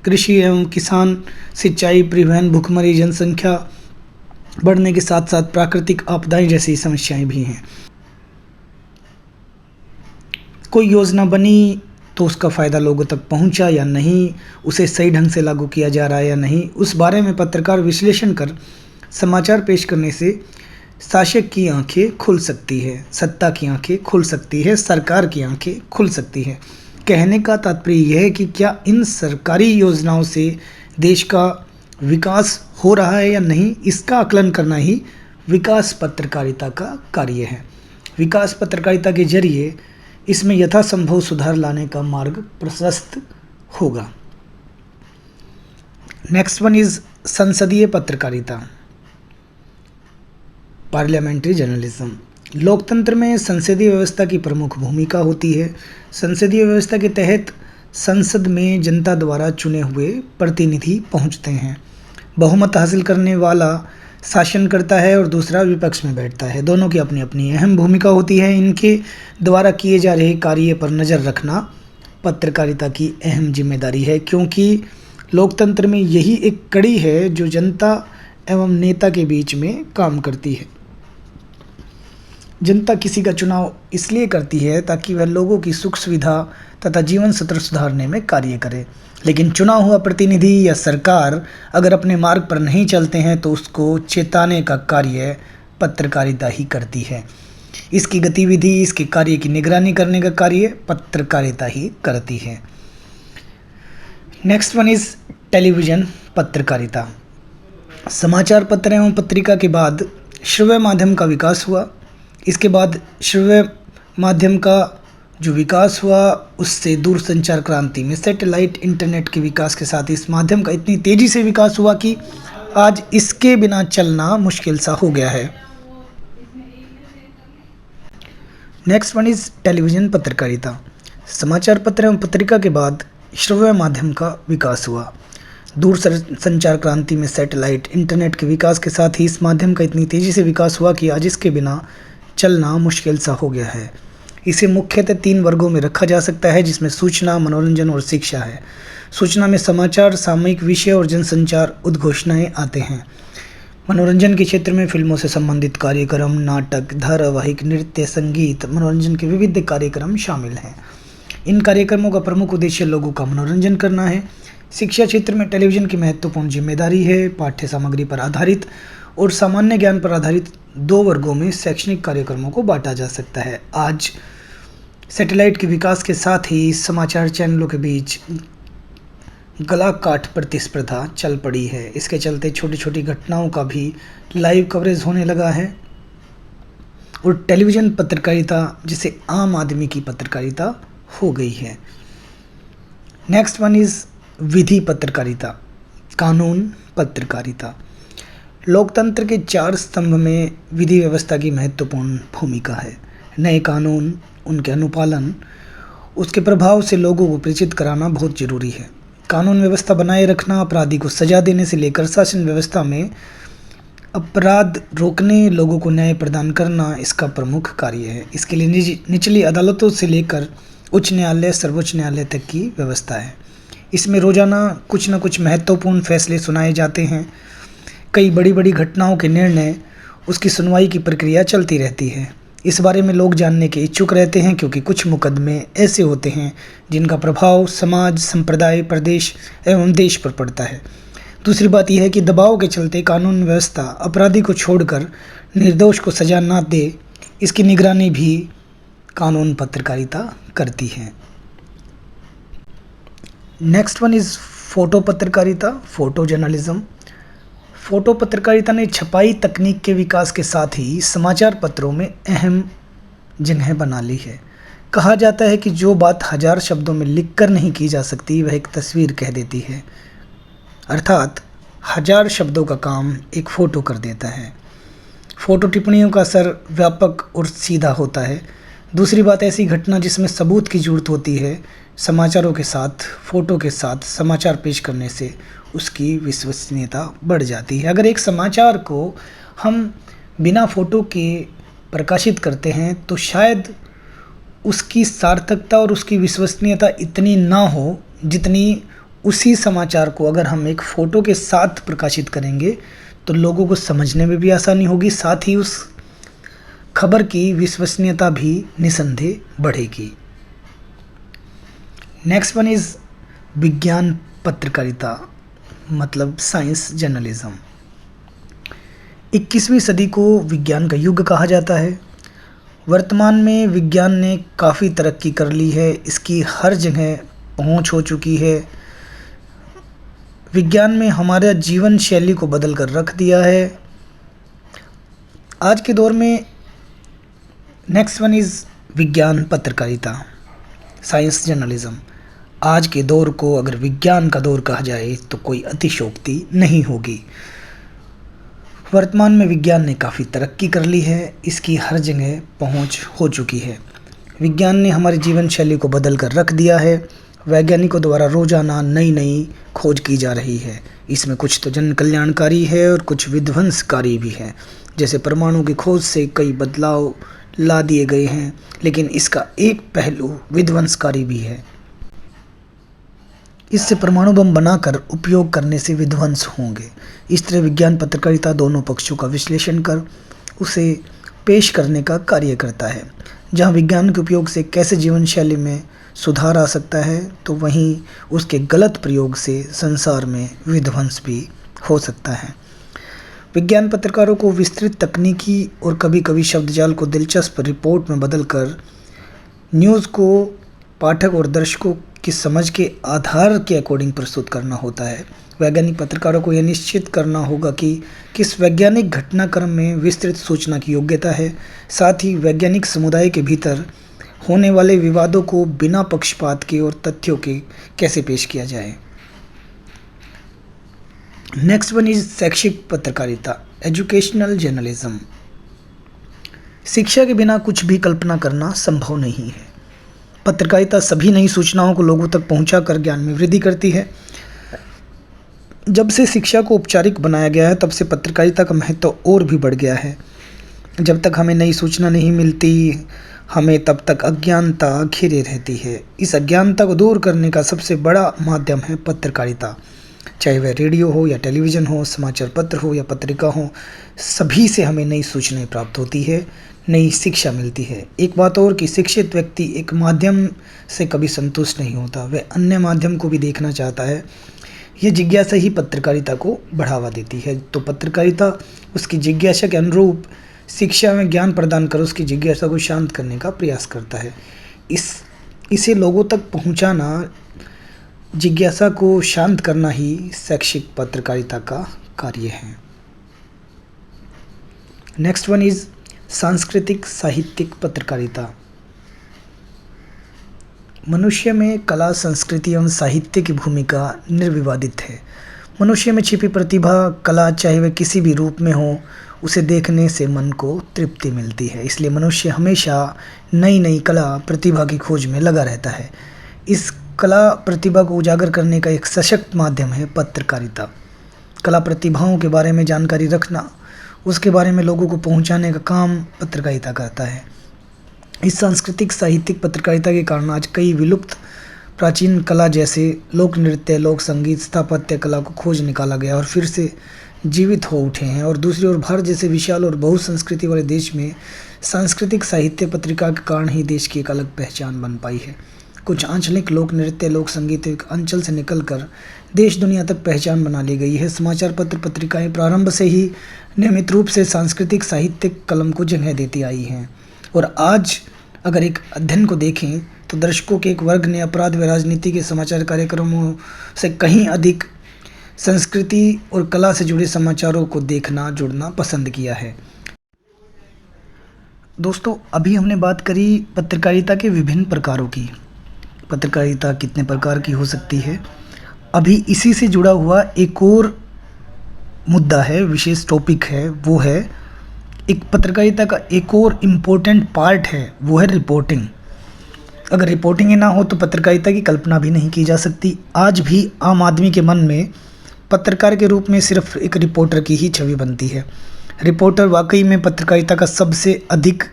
कृषि एवं किसान, सिंचाई, परिवहन, भूखमरी, जनसंख्या बढ़ने के साथ साथ प्राकृतिक आपदाएं जैसी समस्याएं भी हैं। कोई योजना बनी तो उसका फ़ायदा लोगों तक पहुंचा या नहीं, उसे सही ढंग से लागू किया जा रहा है या नहीं, उस बारे में पत्रकार विश्लेषण कर समाचार पेश करने से शासक की आंखें खुल सकती है, सत्ता की आंखें खुल सकती है, सरकार की आंखें खुल सकती है। कहने का तात्पर्य यह है कि क्या इन सरकारी योजनाओं से देश का विकास हो रहा है या नहीं, इसका आकलन करना ही विकास पत्रकारिता का कार्य है। विकास पत्रकारिता के जरिए इसमें यथासंभव सुधार लाने का मार्ग प्रशस्त होगा। नेक्स्ट वन इज संसदीय पत्रकारिता, पार्लियामेंट्री जर्नलिज्म। लोकतंत्र में संसदीय व्यवस्था की प्रमुख भूमिका होती है। संसदीय व्यवस्था के तहत संसद में जनता द्वारा चुने हुए प्रतिनिधि पहुंचते हैं। बहुमत हासिल करने वाला शासन करता है और दूसरा विपक्ष में बैठता है। दोनों की अपनी अपनी अहम भूमिका होती है। इनके द्वारा किए जा रहे कार्य पर नज़र रखना पत्रकारिता की अहम जिम्मेदारी है, क्योंकि लोकतंत्र में यही एक कड़ी है जो जनता एवं नेता के बीच में काम करती है। जनता किसी का चुनाव इसलिए करती है ताकि वह लोगों की सुख सुविधा तथा जीवन स्तर सुधारने में कार्य करे, लेकिन चुना हुआ प्रतिनिधि या सरकार अगर अपने मार्ग पर नहीं चलते हैं तो उसको चेताने का कार्य पत्रकारिता ही करती है। इसकी गतिविधि, इसके कार्य की निगरानी करने का कार्य पत्रकारिता ही करती है। नेक्स्ट वन इज टेलीविज़न पत्रकारिता। समाचार पत्र एवं पत्रिका के बाद श्रव्य माध्यम का विकास हुआ। इसके बाद श्रव्य माध्यम का जो विकास हुआ उससे दूरसंचार क्रांति में सैटेलाइट इंटरनेट के विकास के साथ इस माध्यम का इतनी तेज़ी से विकास हुआ कि आज इसके बिना चलना मुश्किल सा हो गया है। नेक्स्ट वन इज टेलीविज़न पत्रकारिता। समाचार पत्र एवं पत्रिका के बाद श्रव्य माध्यम का विकास हुआ। दूरसंचार क्रांति में सैटेलाइट इंटरनेट के विकास के साथ ही इस माध्यम का इतनी तेज़ी से विकास हुआ कि आज इसके बिना चलना मुश्किल सा हो गया है। इसे मुख्यतः 3 वर्गों में रखा जा सकता है, जिसमें सूचना, मनोरंजन और शिक्षा है। सूचना में समाचार, सामयिक विषय और जनसंचार उद्घोषणाएं आते हैं। मनोरंजन के क्षेत्र में फिल्मों से संबंधित कार्यक्रम, नाटक, धारावाहिक, नृत्य, संगीत, मनोरंजन के विविध कार्यक्रम शामिल हैं। इन कार्यक्रमों का प्रमुख उद्देश्य लोगों का मनोरंजन करना है। शिक्षा क्षेत्र में टेलीविज़न की महत्वपूर्ण जिम्मेदारी है। पाठ्य सामग्री पर आधारित और सामान्य ज्ञान पर आधारित 2 वर्गों में शैक्षणिक कार्यक्रमों को बांटा जा सकता है। आज सैटेलाइट के विकास के साथ ही समाचार चैनलों के बीच गला काट प्रतिस्पर्धा चल पड़ी है। इसके चलते छोटी छोटी घटनाओं का भी लाइव कवरेज होने लगा है और टेलीविज़न पत्रकारिता जिसे आम आदमी की पत्रकारिता हो गई है। नेक्स्ट वन इज़ विधि पत्रकारिता, कानून पत्रकारिता। लोकतंत्र के 4 स्तंभ में विधि व्यवस्था की महत्वपूर्ण भूमिका है। नए कानून, उनके अनुपालन, उसके प्रभाव से लोगों को परिचित कराना बहुत जरूरी है। कानून व्यवस्था बनाए रखना, अपराधी को सजा देने से लेकर शासन व्यवस्था में अपराध रोकने, लोगों को न्याय प्रदान करना इसका प्रमुख कार्य है। इसके लिए निचली अदालतों से लेकर उच्च न्यायालय, सर्वोच्च न्यायालय तक की व्यवस्था है। इसमें रोजाना कुछ न कुछ महत्वपूर्ण फैसले सुनाए जाते हैं। कई बड़ी बड़ी घटनाओं के निर्णय, उसकी सुनवाई की प्रक्रिया चलती रहती है। इस बारे में लोग जानने के इच्छुक रहते हैं, क्योंकि कुछ मुकदमे ऐसे होते हैं जिनका प्रभाव समाज, संप्रदाय, प्रदेश एवं देश पर पड़ता है। दूसरी बात यह है कि दबाव के चलते कानून व्यवस्था अपराधी को छोड़कर निर्दोष को सजा ना दे, इसकी निगरानी भी कानून पत्रकारिता करती है। नेक्स्ट वन इज़ फ़ोटो पत्रकारिता, फ़ोटो जर्नलिज्म। फ़ोटो पत्रकारिता ने छपाई तकनीक के विकास के साथ ही समाचार पत्रों में अहम जगह बना ली है। कहा जाता है कि जो बात हजार शब्दों में लिखकर नहीं की जा सकती वह एक तस्वीर कह देती है। अर्थात हजार शब्दों का काम एक फ़ोटो कर देता है। फ़ोटो टिप्पणियों का असर व्यापक और सीधा होता है। दूसरी बात, ऐसी घटना जिसमें सबूत की ज़रूरत होती है, समाचारों के साथ फ़ोटो के साथ समाचार पेश करने से उसकी विश्वसनीयता बढ़ जाती है। अगर एक समाचार को हम बिना फ़ोटो के प्रकाशित करते हैं तो शायद उसकी सार्थकता और उसकी विश्वसनीयता इतनी ना हो जितनी उसी समाचार को अगर हम एक फ़ोटो के साथ प्रकाशित करेंगे तो लोगों को समझने में भी आसानी होगी, साथ ही उस खबर की विश्वसनीयता भी निसंदेह बढ़ेगी। नेक्स्ट वन इज़ विज्ञान पत्रकारिता, मतलब साइंस जर्नलिज्म। 21वीं सदी को विज्ञान का युग कहा जाता है। वर्तमान में विज्ञान ने काफ़ी तरक्की कर ली है, इसकी हर जगह पहुंच हो चुकी है। विज्ञान में हमारा जीवन शैली को बदल कर रख दिया है आज के दौर में। नेक्स्ट वन इज़ विज्ञान पत्रकारिता, साइंस जर्नलिज्म। आज के दौर को अगर विज्ञान का दौर कहा जाए तो कोई अतिशयोक्ति नहीं होगी। वर्तमान में विज्ञान ने काफ़ी तरक्की कर ली है, इसकी हर जगह पहुंच हो चुकी है। विज्ञान ने हमारी जीवन शैली को बदल कर रख दिया है। वैज्ञानिकों द्वारा रोजाना नई नई खोज की जा रही है। इसमें कुछ तो जन कल्याणकारी है और कुछ विध्वंसकारी भी है। जैसे परमाणु की खोज से कई बदलाव ला दिए गए हैं, लेकिन इसका एक पहलू विध्वंसकारी भी है। इससे परमाणु बम बनाकर उपयोग करने से विध्वंस होंगे। इस तरह विज्ञान पत्रकारिता दोनों पक्षों का विश्लेषण कर उसे पेश करने का कार्य करता है। जहां विज्ञान के उपयोग से कैसे जीवन शैली में सुधार आ सकता है, तो वहीं उसके गलत प्रयोग से संसार में विध्वंस भी हो सकता है। विज्ञान पत्रकारों को विस्तृत तकनीकी और कभी कभी शब्दजाल को दिलचस्प रिपोर्ट में बदलकर न्यूज़ को पाठक और दर्शकों की समझ के आधार के अकॉर्डिंग प्रस्तुत करना होता है। वैज्ञानिक पत्रकारों को यह निश्चित करना होगा कि किस वैज्ञानिक घटनाक्रम में विस्तृत सूचना की योग्यता है। साथ ही वैज्ञानिक समुदाय के भीतर होने वाले विवादों को बिना पक्षपात के और तथ्यों के कैसे पेश किया जाए। नेक्स्ट वन इज शैक्षिक पत्रकारिता, एजुकेशनल जर्नलिज्म। शिक्षा के बिना कुछ भी कल्पना करना संभव नहीं है। पत्रकारिता सभी नई सूचनाओं को लोगों तक पहुंचाकर ज्ञान में वृद्धि करती है। जब से शिक्षा को औपचारिक बनाया गया है, तब से पत्रकारिता का महत्व और भी बढ़ गया है। जब तक हमें नई सूचना नहीं मिलती, हमें तब तक अज्ञानता घिरे रहती है। इस अज्ञानता को दूर करने का सबसे बड़ा माध्यम है पत्रकारिता। चाहे वह रेडियो हो या टेलीविज़न हो, समाचार पत्र हो या पत्रिका हो, सभी से हमें नई सूचनाएं प्राप्त होती है, नई शिक्षा मिलती है। एक बात और कि शिक्षित व्यक्ति एक माध्यम से कभी संतुष्ट नहीं होता, वह अन्य माध्यम को भी देखना चाहता है। यह जिज्ञासा ही पत्रकारिता को बढ़ावा देती है। तो पत्रकारिता उसकी जिज्ञासा के अनुरूप शिक्षा में ज्ञान प्रदान कर उसकी जिज्ञासा को शांत करने का प्रयास करता है। इसे लोगों तक पहुंचाना, जिज्ञासा को शांत करना ही शैक्षिक पत्रकारिता का कार्य है। नेक्स्ट वन इज सांस्कृतिक साहित्यिक पत्रकारिता। मनुष्य में कला, संस्कृति एवं साहित्य की भूमिका निर्विवादित है। मनुष्य में छिपी प्रतिभा, कला, चाहे वह किसी भी रूप में हो, उसे देखने से मन को तृप्ति मिलती है। इसलिए मनुष्य हमेशा नई नई कला प्रतिभा की खोज में लगा रहता है। इस कला प्रतिभा को उजागर करने का एक सशक्त माध्यम है पत्रकारिता। कला प्रतिभाओं के बारे में जानकारी रखना, उसके बारे में लोगों को पहुंचाने का काम पत्रकारिता करता है। इस सांस्कृतिक साहित्यिक पत्रकारिता के कारण आज कई विलुप्त प्राचीन कला जैसे लोक नृत्य, लोक संगीत, स्थापत्य कला को खोज निकाला गया और फिर से जीवित हो उठे हैं। और दूसरी ओर भारत जैसे विशाल और बहुसंस्कृति वाले देश में सांस्कृतिक साहित्य पत्रिका के कारण ही देश की एक अलग पहचान बन पाई है। कुछ आंचलिक लोक नृत्य, लोक संगीत एक अंचल से निकलकर देश दुनिया तक पहचान बना ली गई है। समाचार पत्र पत्रिकाएं प्रारंभ से ही नियमित रूप से सांस्कृतिक साहित्यिक कलम को जगह देती आई हैं। और आज अगर एक अध्ययन को देखें तो दर्शकों के एक वर्ग ने अपराध व राजनीति के समाचार कार्यक्रमों से कहीं अधिक संस्कृति और कला से जुड़े समाचारों को देखना, जुड़ना पसंद किया है। दोस्तों, अभी हमने बात करी पत्रकारिता के विभिन्न प्रकारों की। पत्रकारिता कितने प्रकार की हो सकती है। अभी इसी से जुड़ा हुआ एक और मुद्दा है, विशेष टॉपिक है, वो है एक पत्रकारिता का एक और इम्पोर्टेंट पार्ट है, वो है रिपोर्टिंग। अगर रिपोर्टिंग ही ना हो तो पत्रकारिता की कल्पना भी नहीं की जा सकती। आज भी आम आदमी के मन में पत्रकार के रूप में सिर्फ एक रिपोर्टर की ही छवि बनती है। रिपोर्टर वाकई में पत्रकारिता का सबसे अधिक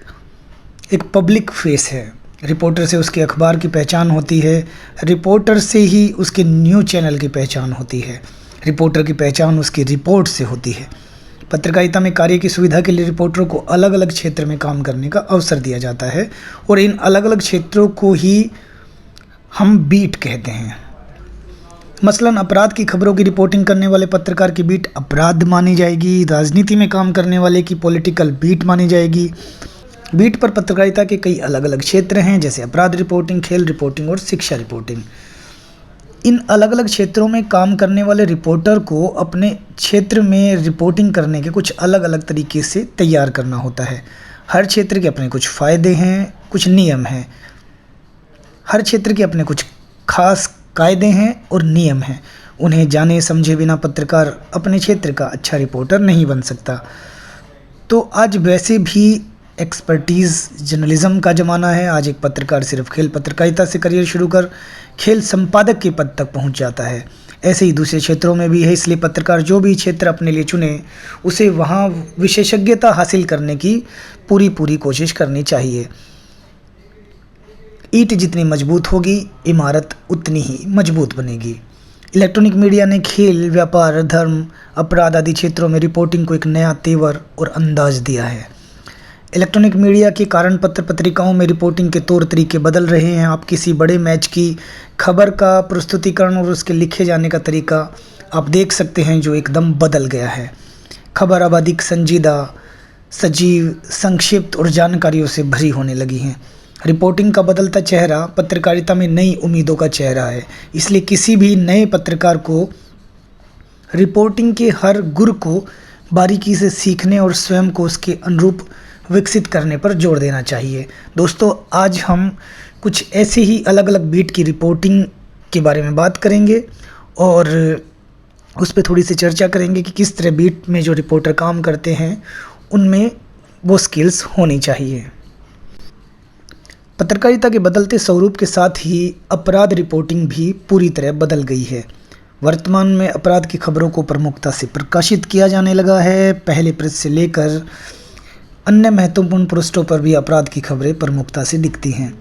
एक पब्लिक फेस है। रिपोर्टर से उसके अखबार की पहचान होती है, रिपोर्टर से ही उसके न्यूज़ चैनल की पहचान होती है, रिपोर्टर की पहचान उसकी रिपोर्ट से होती है। पत्रकारिता में कार्य की सुविधा के लिए रिपोर्टरों को अलग अलग क्षेत्र में काम करने का अवसर दिया जाता है और इन अलग अलग क्षेत्रों को ही हम बीट कहते हैं। मसलन अपराध की खबरों की रिपोर्टिंग करने वाले पत्रकार की बीट अपराध मानी जाएगी, राजनीति में काम करने वाले की पॉलिटिकल बीट मानी जाएगी। बीट पर पत्रकारिता के कई अलग अलग क्षेत्र हैं, जैसे अपराध रिपोर्टिंग, खेल रिपोर्टिंग और शिक्षा रिपोर्टिंग। इन अलग अलग क्षेत्रों में काम करने वाले रिपोर्टर को अपने क्षेत्र में रिपोर्टिंग करने के कुछ अलग अलग तरीके से तैयार करना होता है। हर क्षेत्र के अपने कुछ फ़ायदे हैं, कुछ नियम हैं। हर क्षेत्र के अपने कुछ खास कायदे हैं और नियम हैं। उन्हें जाने समझे बिना पत्रकार अपने क्षेत्र का अच्छा रिपोर्टर नहीं बन सकता। तो आज वैसे भी एक्सपर्टीज़ जर्नलिज्म का ज़माना है। आज एक पत्रकार सिर्फ खेल पत्रकारिता से करियर शुरू कर खेल संपादक के पद तक पहुंच जाता है। ऐसे ही दूसरे क्षेत्रों में भी है, इसलिए पत्रकार जो भी क्षेत्र अपने लिए चुने उसे वहां विशेषज्ञता हासिल करने की पूरी कोशिश करनी चाहिए। ईंट जितनी मजबूत होगी, इमारत उतनी ही मजबूत बनेगी। इलेक्ट्रॉनिक मीडिया ने खेल, व्यापार, धर्म, अपराध आदि क्षेत्रों में रिपोर्टिंग को एक नया तेवर और अंदाज दिया है। इलेक्ट्रॉनिक मीडिया के कारण पत्र पत्रिकाओं में रिपोर्टिंग के तौर तरीके बदल रहे हैं। आप किसी बड़े मैच की खबर का प्रस्तुतिकरण और उसके लिखे जाने का तरीका आप देख सकते हैं, जो एकदम बदल गया है। खबर अब अधिक संजीदा, सजीव, संक्षिप्त और जानकारियों से भरी होने लगी हैं। रिपोर्टिंग का बदलता चेहरा पत्रकारिता में नई उम्मीदों का चेहरा है। इसलिए किसी भी नए पत्रकार को रिपोर्टिंग के हर गुर को बारीकी से सीखने और स्वयं को उसके अनुरूप विकसित करने पर जोर देना चाहिए। दोस्तों, आज हम कुछ ऐसे ही अलग अलग बीट की रिपोर्टिंग के बारे में बात करेंगे और उस पर थोड़ी सी चर्चा करेंगे कि किस तरह बीट में जो रिपोर्टर काम करते हैं उनमें वो स्किल्स होनी चाहिए। पत्रकारिता के बदलते स्वरूप के साथ ही अपराध रिपोर्टिंग भी पूरी तरह बदल गई है। वर्तमान में अपराध की खबरों को प्रमुखता से प्रकाशित किया जाने लगा है। पहले पृष्ठ से लेकर अन्य महत्वपूर्ण पृष्ठों पर भी अपराध की खबरें प्रमुखता से दिखती हैं।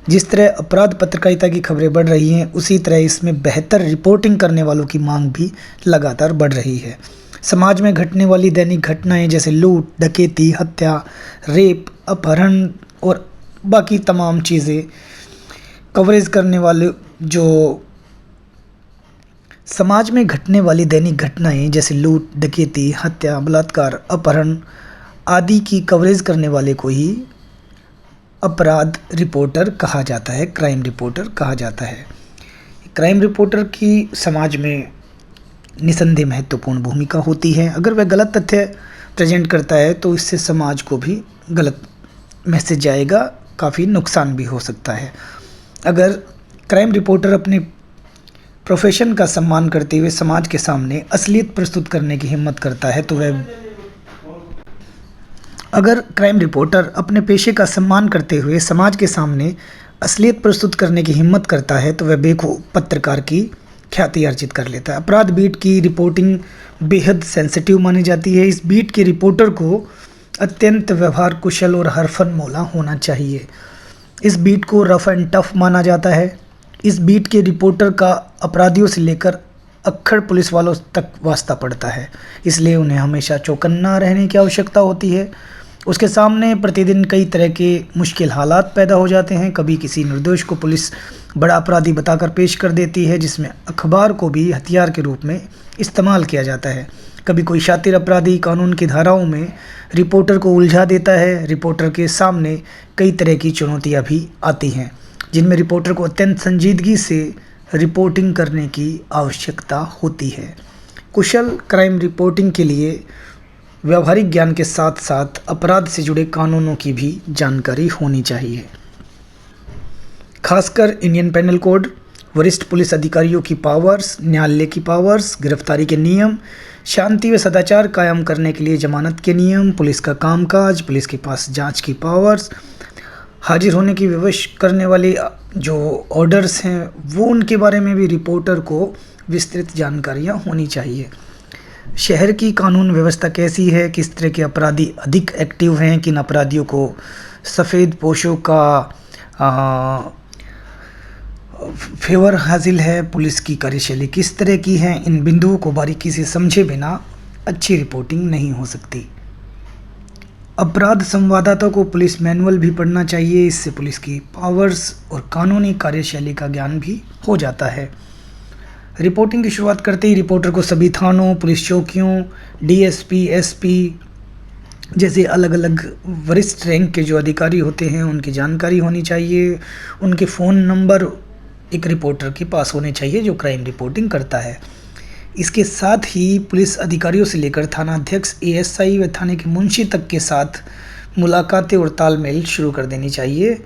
जिस तरह अपराध पत्रकारिता की खबरें बढ़ रही हैं, उसी तरह इसमें बेहतर रिपोर्टिंग करने वालों की मांग भी लगातार बढ़ रही है। समाज में घटने वाली दैनिक घटनाएं जैसे लूट, डकैती, हत्या, रेप, अपहरण और बाकी तमाम चीज़ें कवरेज करने वाले जो समाज में घटने वाली दैनिक घटनाएं जैसे लूट, डकैती, हत्या, बलात्कार, अपहरण आदि की कवरेज करने वाले को ही अपराध रिपोर्टर कहा जाता है, क्राइम रिपोर्टर कहा जाता है। क्राइम रिपोर्टर की समाज में निसंदेह महत्वपूर्ण भूमिका होती है। अगर वह गलत तथ्य प्रेजेंट करता है तो इससे समाज को भी गलत मैसेज जाएगा, काफ़ी नुकसान भी हो सकता है। अगर क्राइम रिपोर्टर अपने प्रोफेशन का सम्मान करते हुए समाज के सामने असलियत प्रस्तुत करने की हिम्मत करता है तो वह अगर क्राइम रिपोर्टर अपने पेशे का सम्मान करते हुए समाज के सामने असलियत प्रस्तुत करने की हिम्मत करता है तो वह बेखूब पत्रकार की ख्याति अर्जित कर लेता है। अपराध बीट की रिपोर्टिंग बेहद सेंसिटिव मानी जाती है। इस बीट के रिपोर्टर को अत्यंत व्यवहार कुशल और हरफनमौला होना चाहिए। इस बीट को रफ एंड टफ माना जाता है। इस बीट के रिपोर्टर का अपराधियों से लेकर अक्खड़ पुलिस वालों तक वास्ता पड़ता है, इसलिए उन्हें हमेशा चौकन्ना रहने की आवश्यकता होती है। उसके सामने प्रतिदिन कई तरह के मुश्किल हालात पैदा हो जाते हैं। कभी किसी निर्दोष को पुलिस बड़ा अपराधी बताकर पेश कर देती है, जिसमें अखबार को भी हथियार के रूप में इस्तेमाल किया जाता है। कभी कोई शातिर अपराधी कानून की धाराओं में रिपोर्टर को उलझा देता है। रिपोर्टर के सामने कई तरह की चुनौतियां भी आती हैं, जिनमें रिपोर्टर को अत्यंत संजीदगी से रिपोर्टिंग करने की आवश्यकता होती है। कुशल क्राइम रिपोर्टिंग के लिए व्यावहारिक ज्ञान के साथ साथ अपराध से जुड़े कानूनों की भी जानकारी होनी चाहिए। खासकर इंडियन पेनल कोड, वरिष्ठ पुलिस अधिकारियों की पावर्स, न्यायालय की पावर्स, गिरफ्तारी के नियम, शांति व सदाचार कायम करने के लिए जमानत के नियम, पुलिस का कामकाज, पुलिस के पास जांच की पावर्स, हाजिर होने की विवश करने वाले जो ऑर्डर्स हैं वो उनके बारे में भी रिपोर्टर को विस्तृत जानकारियाँ होनी चाहिए। शहर की कानून व्यवस्था कैसी है, किस तरह के अपराधी अधिक एक्टिव हैं, किन अपराधियों को सफ़ेद पोशों का फेवर हासिल है, पुलिस की कार्यशैली किस तरह की है, इन बिंदुओं को बारीकी से समझे बिना अच्छी रिपोर्टिंग नहीं हो सकती। अपराध संवाददाता को पुलिस मैनुअल भी पढ़ना चाहिए, इससे पुलिस की पावर्स और कानूनी कार्यशैली का ज्ञान भी हो जाता है। रिपोर्टिंग की शुरुआत करते ही रिपोर्टर को सभी थानों, पुलिस चौकियों, डीएसपी, एसपी जैसे अलग अलग वरिष्ठ रैंक के जो अधिकारी होते हैं उनकी जानकारी होनी चाहिए। उनके फ़ोन नंबर एक रिपोर्टर के पास होने चाहिए जो क्राइम रिपोर्टिंग करता है। इसके साथ ही पुलिस अधिकारियों से लेकर थानाध्यक्ष, एएसआई व थाने के मुंशी तक के साथ मुलाकातें और तालमेल शुरू कर देनी चाहिए।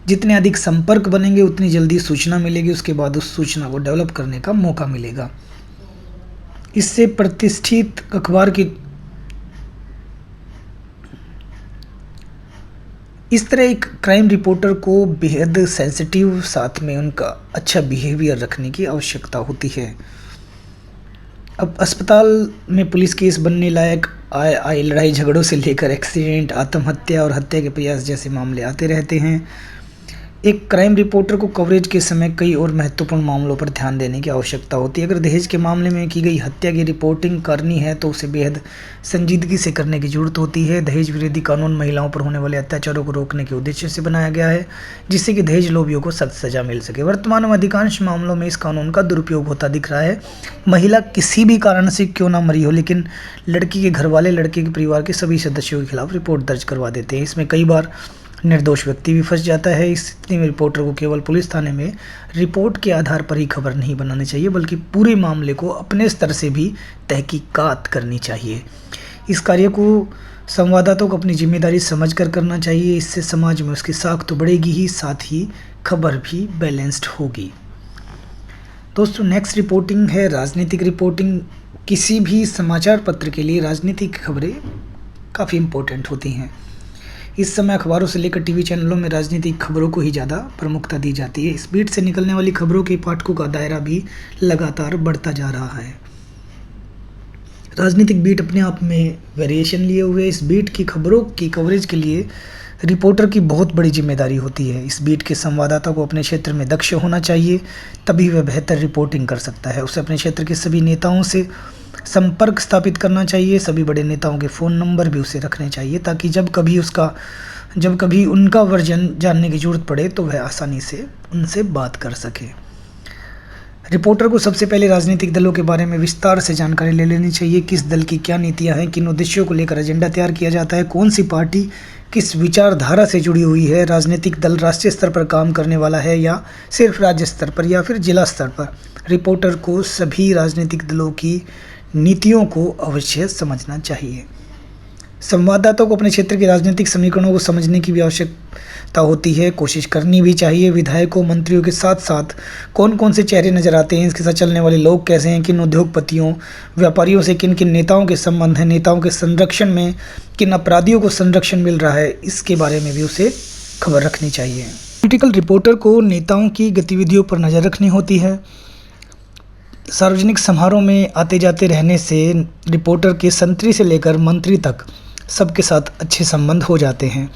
जितने अधिक संपर्क बनेंगे उतनी जल्दी सूचना मिलेगी, उसके बाद उस सूचना को डेवलप करने का मौका मिलेगा। इससे प्रतिष्ठित अखबार की इस तरह एक क्राइम रिपोर्टर को बेहद सेंसिटिव, साथ में उनका अच्छा बिहेवियर रखने की आवश्यकता होती है। अब अस्पताल में पुलिस केस बनने लायक आए लड़ाई झगड़ों से लेकर एक्सीडेंट, आत्महत्या और हत्या के प्रयास जैसे मामले आते रहते हैं। एक क्राइम रिपोर्टर को कवरेज के समय कई और महत्वपूर्ण मामलों पर ध्यान देने की आवश्यकता होती है। अगर दहेज के मामले में की गई हत्या की रिपोर्टिंग करनी है तो उसे बेहद संजीदगी से करने की जरूरत होती है। दहेज विरोधी कानून महिलाओं पर होने वाले अत्याचारों को रोकने के उद्देश्य से बनाया गया है, जिससे कि दहेज लोभियों को सख्त सजा मिल सके। वर्तमान में अधिकांश मामलों में इस कानून का दुरुपयोग होता दिख रहा है। महिला किसी भी कारण से क्यों ना मरी हो, लेकिन लड़की के घर वाले लड़के के परिवार के सभी सदस्यों के खिलाफ रिपोर्ट दर्ज करवा देते हैं। इसमें कई बार निर्दोष व्यक्ति भी फंस जाता है। इस स्थिति में रिपोर्टर को केवल पुलिस थाने में रिपोर्ट के आधार पर ही खबर नहीं बनानी चाहिए, बल्कि पूरे मामले को अपने स्तर से भी तहकीकात करनी चाहिए। इस कार्य को संवाददाताओं को अपनी जिम्मेदारी समझकर करना चाहिए। इससे समाज में उसकी साख तो बढ़ेगी ही, साथ ही खबर भी बैलेंस्ड होगी। दोस्तों, नेक्स्ट रिपोर्टिंग है राजनीतिक रिपोर्टिंग। किसी भी समाचार पत्र के लिए राजनीतिक खबरें काफ़ी इम्पोर्टेंट होती हैं। इस समय अखबारों से लेकर टीवी चैनलों में राजनीतिक खबरों को ही ज़्यादा प्रमुखता दी जाती है। इस बीट से निकलने वाली खबरों के पाठकों का दायरा भी लगातार बढ़ता जा रहा है। राजनीतिक बीट अपने आप में वेरिएशन लिए हुए। इस बीट की खबरों की कवरेज के लिए रिपोर्टर की बहुत बड़ी जिम्मेदारी होती है। इस बीट के संवाददाता को अपने क्षेत्र में दक्ष होना चाहिए, तभी वह बेहतर रिपोर्टिंग कर सकता है। उसे अपने क्षेत्र के सभी नेताओं से संपर्क स्थापित करना चाहिए। सभी बड़े नेताओं के फ़ोन नंबर भी उसे रखने चाहिए, ताकि जब कभी उनका वर्जन जानने की ज़रूरत पड़े तो वह आसानी से उनसे बात कर सके। रिपोर्टर को सबसे पहले राजनीतिक दलों के बारे में विस्तार से जानकारी ले लेनी चाहिए। किस दल की क्या नीतियां हैं, किन उद्देश्यों को लेकर एजेंडा तैयार किया जाता है, कौन सी पार्टी किस विचारधारा से जुड़ी हुई है, राजनीतिक दल राष्ट्रीय स्तर पर काम करने वाला है या सिर्फ राज्य स्तर पर या फिर जिला स्तर पर। रिपोर्टर को सभी राजनीतिक दलों की नीतियों को अवश्य समझना चाहिए। संवाददाताओं को अपने क्षेत्र के राजनीतिक समीकरणों को समझने की भी आवश्यकता होती है, कोशिश करनी भी चाहिए। विधायकों, मंत्रियों के साथ साथ कौन कौन से चेहरे नज़र आते हैं, इसके साथ चलने वाले लोग कैसे हैं, किन उद्योगपतियों, व्यापारियों से किन किन नेताओं के संबंध हैं, नेताओं के संरक्षण में किन अपराधियों को संरक्षण मिल रहा है, इसके बारे में भी उसे खबर रखनी चाहिए। पॉलिटिकल रिपोर्टर को नेताओं की गतिविधियों पर नज़र रखनी होती है। सार्वजनिक समारोह में आते जाते रहने से रिपोर्टर के संतरी से लेकर मंत्री तक सबके साथ अच्छे संबंध हो जाते हैं।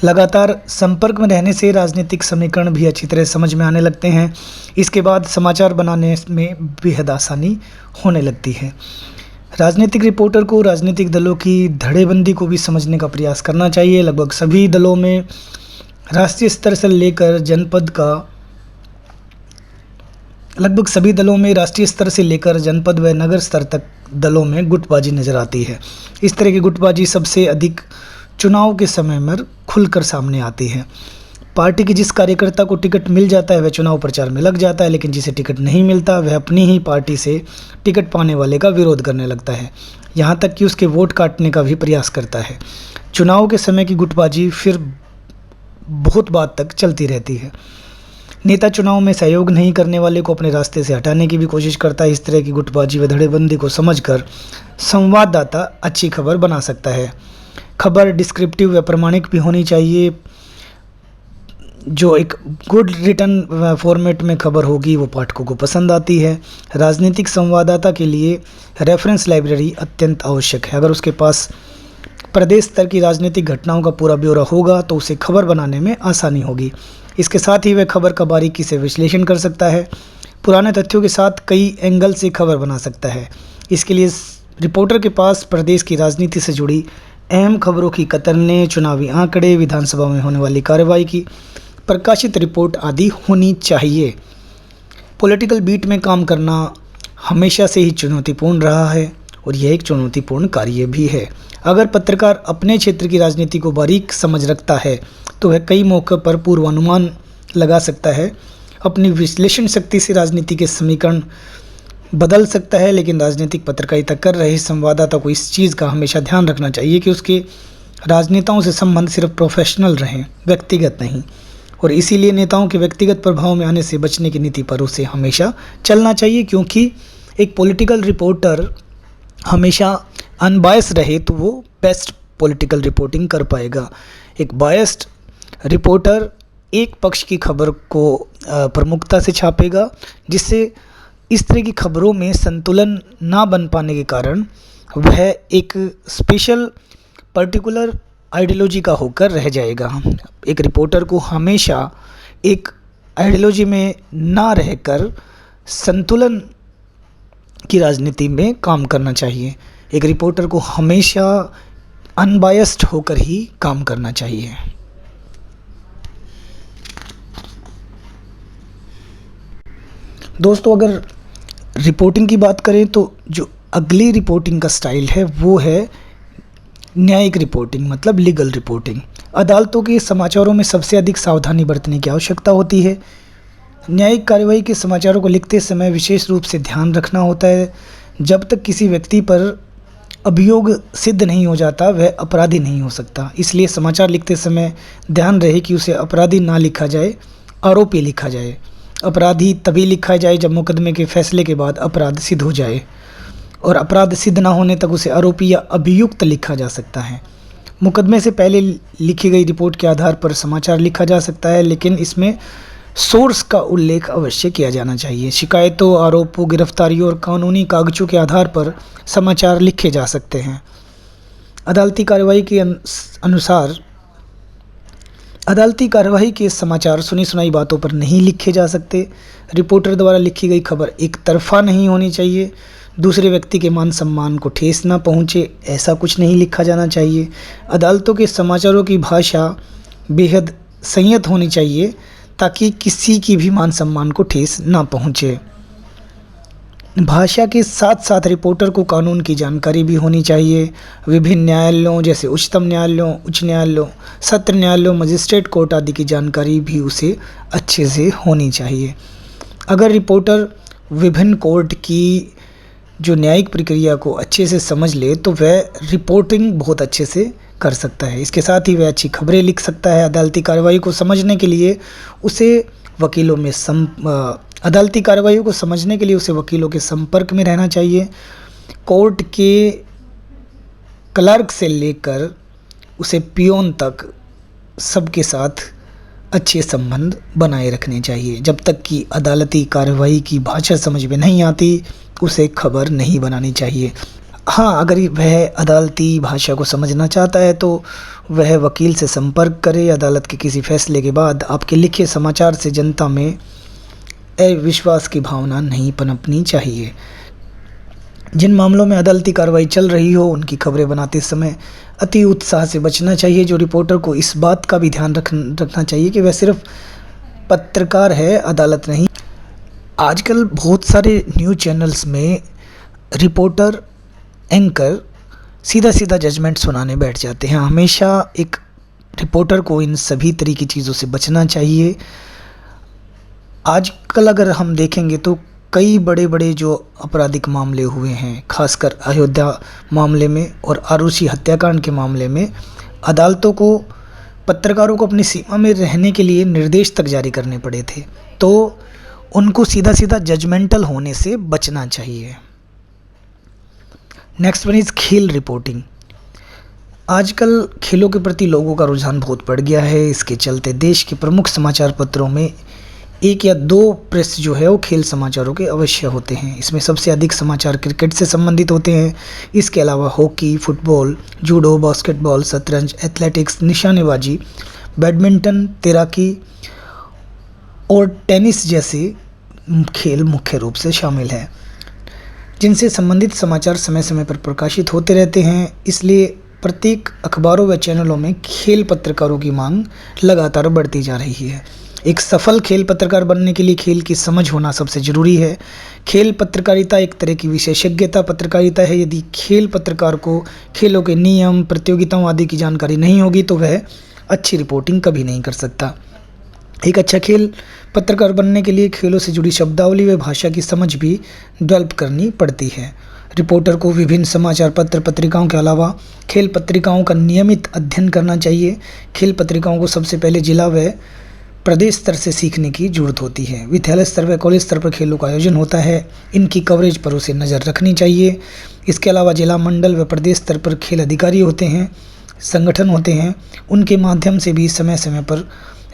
लगातार संपर्क में रहने से राजनीतिक समीकरण भी अच्छी तरह समझ में आने लगते हैं। इसके बाद समाचार बनाने में बेहद आसानी होने लगती है। राजनीतिक रिपोर्टर को राजनीतिक दलों की धड़ेबंदी को भी समझने का प्रयास करना चाहिए। लगभग सभी दलों में राष्ट्रीय स्तर से लेकर जनपद व नगर स्तर तक दलों में गुटबाजी नज़र आती है। इस तरह की गुटबाजी सबसे अधिक चुनाव के समय में खुलकर सामने आती है। पार्टी के जिस कार्यकर्ता को टिकट मिल जाता है वह चुनाव प्रचार में लग जाता है, लेकिन जिसे टिकट नहीं मिलता वह अपनी ही पार्टी से टिकट पाने वाले का विरोध करने लगता है। यहाँ तक कि उसके वोट काटने का भी प्रयास करता है। चुनाव के समय की गुटबाजी फिर बहुत बाद तक चलती रहती है। नेता चुनाव में सहयोग नहीं करने वाले को अपने रास्ते से हटाने की भी कोशिश करता है। इस तरह की गुटबाजी व धड़ेबंदी को समझकर संवाददाता अच्छी खबर बना सकता है। खबर डिस्क्रिप्टिव व प्रमाणिक भी होनी चाहिए। जो एक गुड रिटन फॉर्मेट में खबर होगी वो पाठकों को पसंद आती है। राजनीतिक संवाददाता के लिए रेफरेंस लाइब्रेरी अत्यंत आवश्यक है। अगर उसके पास प्रदेश स्तर की राजनीतिक घटनाओं का पूरा ब्यौरा होगा तो उसे खबर बनाने में आसानी होगी। इसके साथ ही वह खबर का बारीकी से विश्लेषण कर सकता है, पुराने तथ्यों के साथ कई एंगल से खबर बना सकता है। इसके लिए रिपोर्टर के पास प्रदेश की राजनीति से जुड़ी अहम खबरों की कतरने, चुनावी आंकड़े, विधानसभा में होने वाली कार्रवाई की प्रकाशित रिपोर्ट आदि होनी चाहिए। पॉलिटिकल बीट में काम करना हमेशा से ही चुनौतीपूर्ण रहा है और यह एक चुनौतीपूर्ण कार्य भी है। अगर पत्रकार अपने क्षेत्र की राजनीति को बारीक समझ रखता है तो वह कई मौक़ों पर पूर्वानुमान लगा सकता है, अपनी विश्लेषण शक्ति से राजनीति के समीकरण बदल सकता है। लेकिन राजनीतिक पत्रकारिता कर रहे संवाददाता को इस चीज़ का हमेशा ध्यान रखना चाहिए कि उसके राजनेताओं से संबंध सिर्फ प्रोफेशनल रहें, व्यक्तिगत नहीं। और इसीलिए नेताओं के व्यक्तिगत प्रभाव में आने से बचने की नीति पर उसे हमेशा चलना चाहिए, क्योंकि एक पॉलिटिकल रिपोर्टर हमेशा अनबायस रहे तो वो बेस्ट पॉलिटिकल रिपोर्टिंग कर पाएगा। एक बायस्ड रिपोर्टर एक पक्ष की खबर को प्रमुखता से छापेगा, जिससे इस तरह की खबरों में संतुलन ना बन पाने के कारण वह एक स्पेशल पर्टिकुलर आइडियोलॉजी का होकर रह जाएगा। एक रिपोर्टर को हमेशा एक आइडियोलॉजी में ना रहकर संतुलन की राजनीति में काम करना चाहिए। एक रिपोर्टर को हमेशा अनबायस्ड होकर ही काम करना चाहिए। दोस्तों, अगर रिपोर्टिंग की बात करें तो जो अगली रिपोर्टिंग का स्टाइल है वो है न्यायिक रिपोर्टिंग, मतलब लीगल रिपोर्टिंग। अदालतों के समाचारों में सबसे अधिक सावधानी बरतने की आवश्यकता होती है। न्यायिक कार्यवाही के समाचारों को लिखते समय विशेष रूप से ध्यान रखना होता है, जब तक किसी व्यक्ति पर अभियोग सिद्ध नहीं हो जाता वह अपराधी नहीं हो सकता। इसलिए समाचार लिखते समय ध्यान रहे कि उसे अपराधी ना लिखा जाए, आरोपी लिखा जाए। अपराधी तभी लिखा जाए जब मुकदमे के फैसले के बाद अपराध सिद्ध हो जाए, और अपराध सिद्ध ना होने तक उसे आरोपी या अभियुक्त लिखा जा सकता है। मुकदमे से पहले लिखी गई रिपोर्ट के आधार पर समाचार लिखा जा सकता है, लेकिन इसमें सोर्स का उल्लेख अवश्य किया जाना चाहिए। शिकायतों, आरोपों, गिरफ्तारियों और कानूनी कागजों के आधार पर समाचार लिखे जा सकते हैं। अदालती कार्रवाई के अनुसार अदालती कार्रवाई के समाचार सुनी सुनाई बातों पर नहीं लिखे जा सकते। रिपोर्टर द्वारा लिखी गई खबर एक तरफा नहीं होनी चाहिए। दूसरे व्यक्ति के मान सम्मान को ठेस ना पहुँचे, ऐसा कुछ नहीं लिखा जाना चाहिए। अदालतों के समाचारों की भाषा बेहद संयत होनी चाहिए ताकि किसी की भी मान सम्मान को ठेस ना पहुँचे। भाषा के साथ साथ रिपोर्टर को कानून की जानकारी भी होनी चाहिए। विभिन्न न्यायालयों जैसे उच्चतम न्यायालयों, उच्च न्यायालयों, सत्र न्यायालयों, मजिस्ट्रेट कोर्ट आदि की जानकारी भी उसे अच्छे से होनी चाहिए। अगर रिपोर्टर विभिन्न कोर्ट की जो न्यायिक प्रक्रिया को अच्छे से समझ ले तो वह रिपोर्टिंग बहुत अच्छे से कर सकता है। इसके साथ ही वह अच्छी खबरें लिख सकता है। अदालती कार्रवाई को समझने के लिए उसे वकीलों में अदालती कार्रवाई को समझने के लिए उसे वकीलों के संपर्क में रहना चाहिए। कोर्ट के क्लर्क से लेकर उसे पियोन तक सबके साथ अच्छे संबंध बनाए रखने चाहिए। जब तक कि अदालती कार्रवाई की भाषा समझ में नहीं आती उसे खबर नहीं बनानी चाहिए। हाँ, अगर वह अदालती भाषा को समझना चाहता है तो वह वकील से संपर्क करे। अदालत के किसी फैसले के बाद आपके लिखे समाचार से जनता में अविश्वास की भावना नहीं पनपनी चाहिए। जिन मामलों में अदालती कार्रवाई चल रही हो उनकी खबरें बनाते समय अति उत्साह से बचना चाहिए। जो रिपोर्टर को इस बात का भी ध्यान रखना चाहिए कि वह सिर्फ पत्रकार है, अदालत नहीं। आजकल बहुत सारे न्यूज़ चैनल्स में रिपोर्टर, एंकर सीधा सीधा जजमेंट सुनाने बैठ जाते हैं। हमेशा एक रिपोर्टर को इन सभी तरह की चीज़ों से बचना चाहिए। आजकल अगर हम देखेंगे तो कई बड़े बड़े जो आपराधिक मामले हुए हैं, खासकर अयोध्या मामले में और आरुषि हत्याकांड के मामले में, अदालतों को पत्रकारों को अपनी सीमा में रहने के लिए निर्देश तक जारी करने पड़े थे। तो उनको सीधा सीधा जजमेंटल होने से बचना चाहिए। नेक्स्ट वन इज़ खेल रिपोर्टिंग। आजकल खेलों के प्रति लोगों का रुझान बहुत बढ़ गया है। इसके चलते देश के प्रमुख समाचार पत्रों में 1 या 2 प्रेस जो है वो खेल समाचारों के अवश्य होते हैं। इसमें सबसे अधिक समाचार क्रिकेट से संबंधित होते हैं। इसके अलावा हॉकी, फुटबॉल, जूडो, बास्केटबॉल, शतरंज, एथलेटिक्स, निशानेबाजी, बैडमिंटन, तैराकी और टेनिस जैसे खेल मुख्य रूप से शामिल हैं, जिनसे संबंधित समाचार समय समय पर प्रकाशित होते रहते हैं। इसलिए प्रत्येक अखबारों व चैनलों में खेल पत्रकारों की मांग लगातार बढ़ती जा रही है। एक सफल खेल पत्रकार बनने के लिए खेल की समझ होना सबसे ज़रूरी है। खेल पत्रकारिता एक तरह की विशेषज्ञता पत्रकारिता है। यदि खेल पत्रकार को खेलों के नियम, प्रतियोगिताओं आदि की जानकारी नहीं होगी तो वह अच्छी रिपोर्टिंग कभी नहीं कर सकता। एक अच्छा खेल पत्रकार बनने के लिए खेलों से जुड़ी शब्दावली व भाषा की समझ भी डेवलप करनी पड़ती है। रिपोर्टर को विभिन्न समाचार पत्र पत्रिकाओं के अलावा खेल पत्रिकाओं का नियमित अध्ययन करना चाहिए। खेल पत्रिकाओं को सबसे पहले जिला व प्रदेश स्तर से सीखने की जरूरत होती है। विद्यालय स्तर व कॉलेज स्तर पर खेलों का आयोजन होता है, इनकी कवरेज पर उसे नज़र रखनी चाहिए। इसके अलावा जिला, मंडल व प्रदेश स्तर पर खेल अधिकारी होते हैं, संगठन होते हैं, उनके माध्यम से भी समय समय पर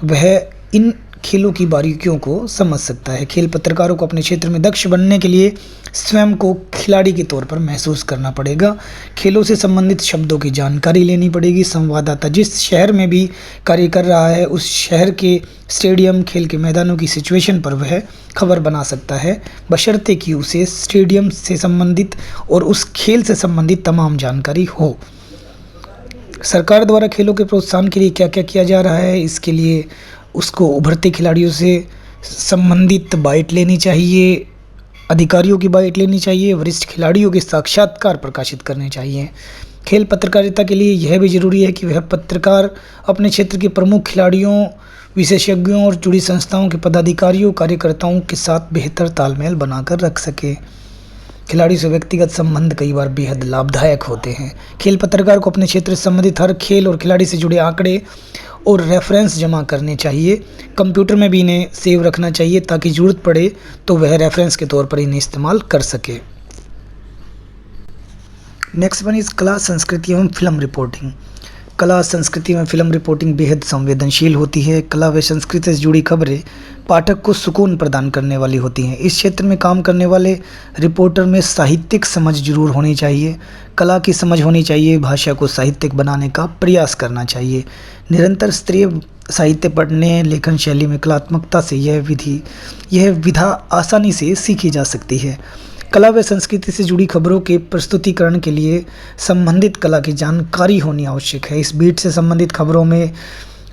वह इन खेलों की बारीकियों को समझ सकता है। खेल पत्रकारों को अपने क्षेत्र में दक्ष बनने के लिए स्वयं को खिलाड़ी के तौर पर महसूस करना पड़ेगा। खेलों से संबंधित शब्दों की जानकारी लेनी पड़ेगी। संवाददाता जिस शहर में भी कार्य कर रहा है उस शहर के स्टेडियम, खेल के मैदानों की सिचुएशन पर वह खबर बना सकता है, बशर्ते कि उसे स्टेडियम से संबंधित और उस खेल से संबंधित तमाम जानकारी हो। सरकार द्वारा खेलों के प्रोत्साहन के लिए क्या क्या किया जा रहा है, इसके लिए उसको उभरते खिलाड़ियों से संबंधित बाइट लेनी चाहिए, अधिकारियों की बाइट लेनी चाहिए, वरिष्ठ खिलाड़ियों के साक्षात्कार प्रकाशित करने चाहिए। खेल पत्रकारिता के लिए यह भी ज़रूरी है कि वह पत्रकार अपने क्षेत्र के प्रमुख खिलाड़ियों, विशेषज्ञों और जुड़ी संस्थाओं के पदाधिकारियों, कार्यकर्ताओं के साथ बेहतर तालमेल बनाकर रख सके। खिलाड़ी से व्यक्तिगत संबंध कई बार बेहद लाभदायक होते हैं। खेल पत्रकार को अपने क्षेत्र से संबंधित हर खेल और खिलाड़ी से जुड़े आंकड़े और रेफरेंस जमा करने चाहिए। कंप्यूटर में भी इन्हें सेव रखना चाहिए ताकि ज़रूरत पड़े तो वह रेफरेंस के तौर पर इन्हें इस्तेमाल कर सके। नेक्स्ट वन इज़ कला, संस्कृति एवं फिल्म रिपोर्टिंग। कला, संस्कृति एवं फिल्म रिपोर्टिंग बेहद संवेदनशील होती है। कला व संस्कृति से जुड़ी खबरें पाठक को सुकून प्रदान करने वाली होती हैं। इस क्षेत्र में काम करने वाले रिपोर्टर में साहित्यिक समझ जरूर होनी चाहिए, कला की समझ होनी चाहिए, भाषा को साहित्यिक बनाने का प्रयास करना चाहिए। निरंतर स्तरीय साहित्य पढ़ने, लेखन शैली में कलात्मकता से यह विधा आसानी से सीखी जा सकती है। कला व संस्कृति से जुड़ी खबरों के प्रस्तुतिकरण के लिए संबंधित कला की जानकारी होनी आवश्यक है। इस बीट से संबंधित खबरों में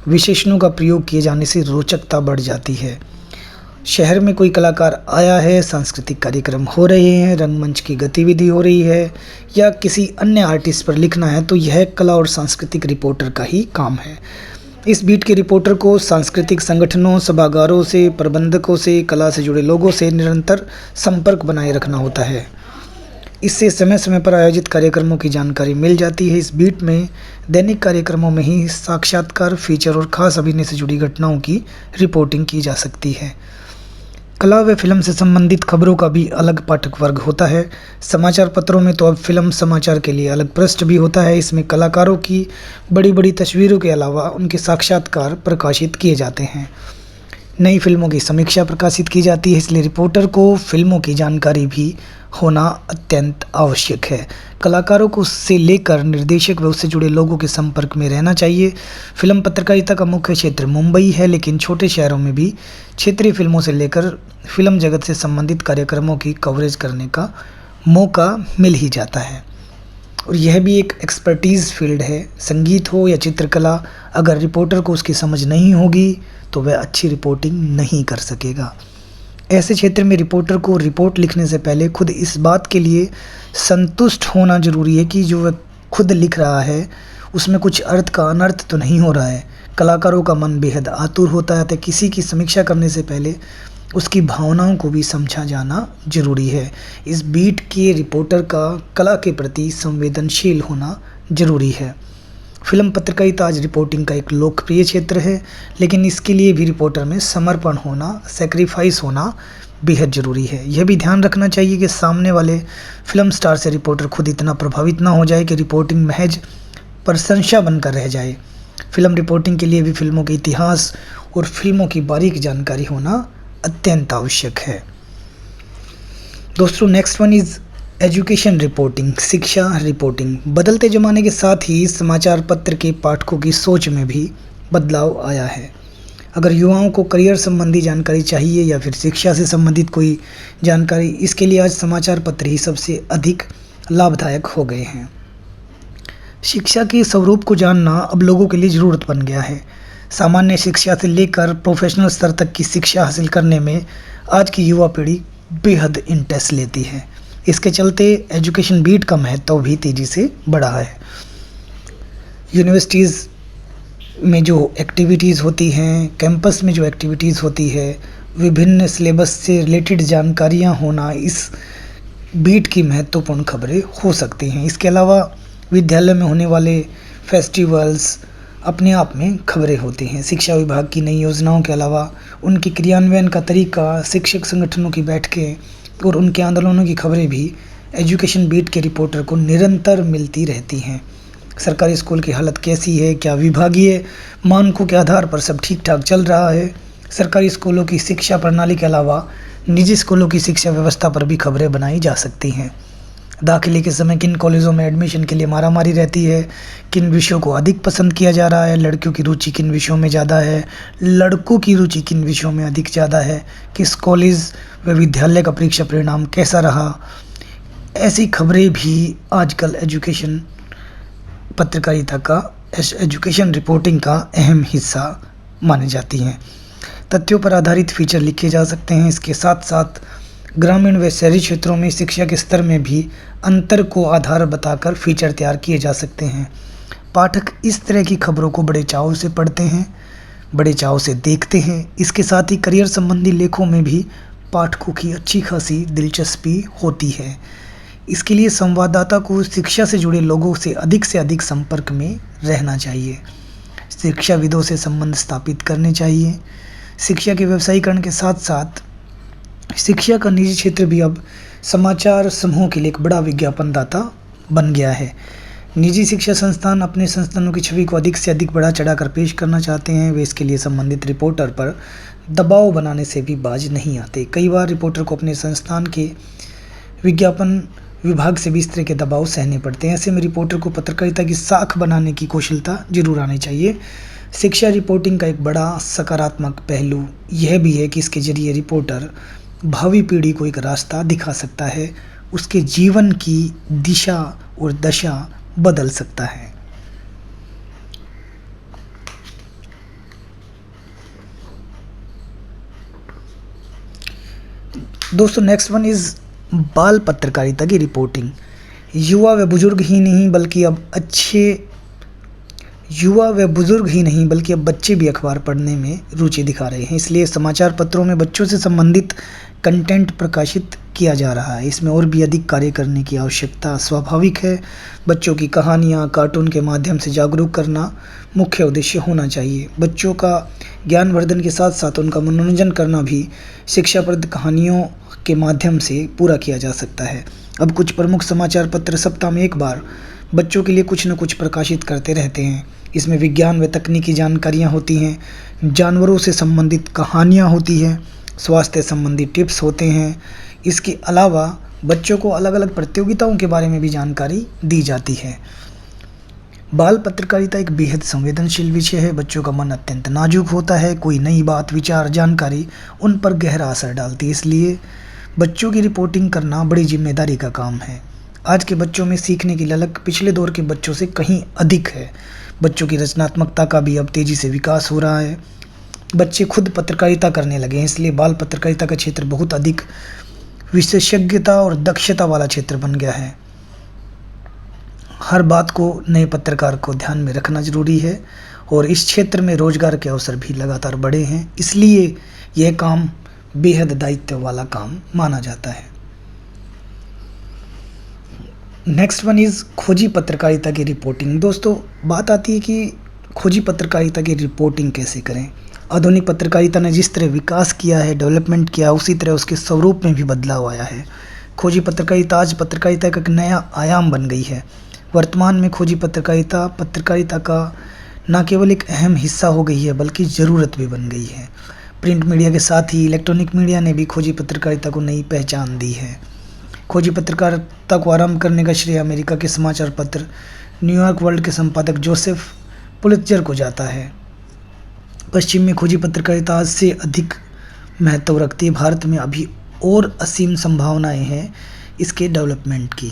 विशेषणों का प्रयोग किए जाने से रोचकता बढ़ जाती है। शहर में कोई कलाकार आया है, सांस्कृतिक कार्यक्रम हो रहे हैं, रंगमंच की गतिविधि हो रही है या किसी अन्य आर्टिस्ट पर लिखना है तो यह कला और सांस्कृतिक रिपोर्टर का ही काम है। इस बीट के रिपोर्टर को सांस्कृतिक संगठनों, सभागारों से, प्रबंधकों से, कला से जुड़े लोगों से निरंतर संपर्क बनाए रखना होता है। इससे समय समय पर आयोजित कार्यक्रमों की जानकारी मिल जाती है। इस बीट में दैनिक कार्यक्रमों में ही साक्षात्कार, फीचर और खास अभिनय से जुड़ी घटनाओं की रिपोर्टिंग की जा सकती है। कला व फिल्म से संबंधित खबरों का भी अलग पाठक वर्ग होता है। समाचार पत्रों में तो अब फिल्म समाचार के लिए अलग पृष्ठ भी होता है। इसमें कलाकारों की बड़ी बड़ी तस्वीरों के अलावा उनके साक्षात्कार प्रकाशित किए जाते हैं। नई फिल्मों की समीक्षा प्रकाशित की जाती है, इसलिए रिपोर्टर को फिल्मों की जानकारी भी होना अत्यंत आवश्यक है। कलाकारों को उससे लेकर निर्देशक व उससे जुड़े लोगों के संपर्क में रहना चाहिए। फिल्म पत्रकारिता का मुख्य क्षेत्र मुंबई है, लेकिन छोटे शहरों में भी क्षेत्रीय फिल्मों से लेकर फिल्म जगत से संबंधित कार्यक्रमों की कवरेज करने का मौका मिल ही जाता है। और यह भी एक एक्सपर्टीज़ फील्ड है। संगीत हो या चित्रकला, अगर रिपोर्टर को उसकी समझ नहीं होगी तो वह अच्छी रिपोर्टिंग नहीं कर सकेगा। ऐसे क्षेत्र में रिपोर्टर को रिपोर्ट लिखने से पहले खुद इस बात के लिए संतुष्ट होना जरूरी है कि जो वह खुद लिख रहा है उसमें कुछ अर्थ का अनर्थ तो नहीं हो रहा है। कलाकारों का मन बेहद आतुर होता है, तो किसी की समीक्षा करने से पहले उसकी भावनाओं को भी समझा जाना ज़रूरी है। इस बीट के रिपोर्टर का कला के प्रति संवेदनशील होना ज़रूरी है। फिल्म पत्रकारिता आज रिपोर्टिंग का एक लोकप्रिय क्षेत्र है, लेकिन इसके लिए भी रिपोर्टर में समर्पण होना, सैक्रिफाइस होना बेहद ज़रूरी है। यह भी ध्यान रखना चाहिए कि सामने वाले फिल्म स्टार से रिपोर्टर खुद इतना प्रभावित ना हो जाए कि रिपोर्टिंग महज प्रशंसा बनकर रह जाए। फिल्म रिपोर्टिंग के लिए भी फिल्मों के इतिहास और फिल्मों की बारीक जानकारी होना अत्यंत आवश्यक है। दोस्तों, next one is education reporting, शिक्षा रिपोर्टिंग। बदलते ज़माने के साथ ही समाचार पत्र के पाठकों की सोच में भी बदलाव आया है। अगर युवाओं को करियर संबंधी जानकारी चाहिए या फिर शिक्षा से संबंधित कोई जानकारी, इसके लिए आज समाचार पत्र ही सबसे अधिक लाभदायक हो गए हैं। शिक्षा के स्वरूप को जानना अब लोगों के लिए ज़रूरत बन गया है। सामान्य शिक्षा से लेकर प्रोफेशनल स्तर तक की शिक्षा हासिल करने में आज की युवा पीढ़ी बेहद इंटरेस्ट लेती है। इसके चलते एजुकेशन बीट का महत्व भी तेज़ी से बढ़ा है। यूनिवर्सिटीज़ में जो एक्टिविटीज़ होती हैं, कैंपस में जो एक्टिविटीज़ होती है, विभिन्न सिलेबस से रिलेटेड जानकारियाँ होना, इस बीट की महत्वपूर्ण खबरें हो सकती हैं। इसके अलावा विद्यालय में होने वाले फेस्टिवल्स अपने आप में खबरें होती हैं। शिक्षा विभाग की नई योजनाओं के अलावा उनकी क्रियान्वयन का तरीका, शिक्षक संगठनों की बैठकें और उनके आंदोलनों की खबरें भी एजुकेशन बीट के रिपोर्टर को निरंतर मिलती रहती हैं। सरकारी स्कूल की हालत कैसी है, क्या विभागीय मानकों के आधार पर सब ठीक ठाक चल रहा है, सरकारी स्कूलों की शिक्षा प्रणाली के अलावा निजी स्कूलों की शिक्षा व्यवस्था पर भी खबरें बनाई जा सकती हैं। दाखिले के समय किन कॉलेजों में एडमिशन के लिए मारामारी रहती है, किन विषयों को अधिक पसंद किया जा रहा है, लड़कियों की रुचि किन विषयों में ज़्यादा है, लड़कों की रुचि किन विषयों में अधिक ज़्यादा है, किस कॉलेज व विद्यालय का परीक्षा परिणाम कैसा रहा, ऐसी खबरें भी आजकल एजुकेशन पत्रकारिता का, एजुकेशन रिपोर्टिंग का अहम हिस्सा मानी जाती हैं। तथ्यों पर आधारित फीचर लिखे जा सकते हैं। इसके साथ साथ ग्रामीण व शहरी क्षेत्रों में शिक्षा के स्तर में भी अंतर को आधार बताकर फीचर तैयार किए जा सकते हैं। पाठक इस तरह की खबरों को बड़े चाव से पढ़ते हैं, बड़े चाव से देखते हैं। इसके साथ ही करियर संबंधी लेखों में भी पाठकों की अच्छी खासी दिलचस्पी होती है। इसके लिए संवाददाता को शिक्षा से जुड़े लोगों से अधिक संपर्क में रहना चाहिए। शिक्षाविदों से संबंध स्थापित करने चाहिए। शिक्षा के व्यवसायीकरण के साथ साथ शिक्षा का निजी क्षेत्र भी अब समाचार समूहों के लिए एक बड़ा विज्ञापनदाता बन गया है। निजी शिक्षा संस्थान अपने संस्थानों की छवि को अधिक से अधिक बढ़ा चढ़ाकर पेश करना चाहते हैं। वे इसके लिए संबंधित रिपोर्टर पर दबाव बनाने से भी बाज नहीं आते। कई बार रिपोर्टर को अपने संस्थान के विज्ञापन विभाग से भी इस तरह के दबाव सहने पड़ते हैं। ऐसे में रिपोर्टर को पत्रकारिता की साख बनाने की कौशलता जरूर आनी चाहिए। शिक्षा रिपोर्टिंग का एक बड़ा सकारात्मक पहलू यह भी है कि इसके जरिए रिपोर्टर भावी पीढ़ी को एक रास्ता दिखा सकता है, उसके जीवन की दिशा और दशा बदल सकता है। दोस्तों, नेक्स्ट वन इज़ बाल पत्रकारिता की रिपोर्टिंग। युवा व बुजुर्ग ही नहीं बल्कि अब बच्चे भी अखबार पढ़ने में रुचि दिखा रहे हैं। इसलिए समाचार पत्रों में बच्चों से संबंधित कंटेंट प्रकाशित किया जा रहा है। इसमें और भी अधिक कार्य करने की आवश्यकता स्वाभाविक है। बच्चों की कहानियाँ, कार्टून के माध्यम से जागरूक करना मुख्य उद्देश्य होना चाहिए। बच्चों का ज्ञानवर्धन के साथ साथ उनका मनोरंजन करना भी शिक्षाप्रद कहानियों के माध्यम से पूरा किया जा सकता है। अब कुछ प्रमुख समाचार पत्र सप्ताह में एक बार बच्चों के लिए कुछ न कुछ प्रकाशित करते रहते हैं। इसमें विज्ञान व तकनीकी जानकारियाँ होती हैं, जानवरों से संबंधित कहानियाँ होती हैं, स्वास्थ्य संबंधी टिप्स होते हैं। इसके अलावा बच्चों को अलग अलग प्रतियोगिताओं के बारे में भी जानकारी दी जाती है। बाल पत्रकारिता एक बेहद संवेदनशील विषय है। बच्चों का मन अत्यंत नाजुक होता है। कोई नई बात, विचार, जानकारी उन पर गहरा असर डालती है। इसलिए बच्चों की रिपोर्टिंग करना बड़ी जिम्मेदारी का काम है। आज के बच्चों में सीखने की ललक पिछले दौर के बच्चों से कहीं अधिक है। बच्चों की रचनात्मकता का भी अब तेज़ी से विकास हो रहा है। बच्चे खुद पत्रकारिता करने लगे हैं। इसलिए बाल पत्रकारिता का क्षेत्र बहुत अधिक विशेषज्ञता और दक्षता वाला क्षेत्र बन गया है। हर बात को नए पत्रकार को ध्यान में रखना जरूरी है और इस क्षेत्र में रोजगार के अवसर भी लगातार बढ़े हैं। इसलिए यह काम बेहद दायित्व वाला काम माना जाता है। नेक्स्ट वन इज़ खोजी पत्रकारिता की रिपोर्टिंग। दोस्तों, बात आती है कि खोजी पत्रकारिता की रिपोर्टिंग कैसे करें। आधुनिक पत्रकारिता ने जिस तरह विकास किया है, डेवलपमेंट किया, उसी तरह उसके स्वरूप में भी बदलाव आया है। खोजी पत्रकारिता आज पत्रकारिता का एक नया आयाम बन गई है। वर्तमान में खोजी पत्रकारिता का न केवल एक अहम हिस्सा हो गई है, बल्कि ज़रूरत भी बन गई है। प्रिंट मीडिया के साथ ही इलेक्ट्रॉनिक मीडिया ने भी खोजी पत्रकारिता को नई पहचान दी है। खोजी पत्रकारिता को आरंभ करने का श्रेय अमेरिका के समाचार पत्र न्यूयॉर्क वर्ल्ड के संपादक जोसेफ पुलित्जर को जाता है। पश्चिम में खोजी पत्रकारिता आज से अधिक महत्व रखती है। भारत में अभी और असीम संभावनाएं हैं इसके डेवलपमेंट की।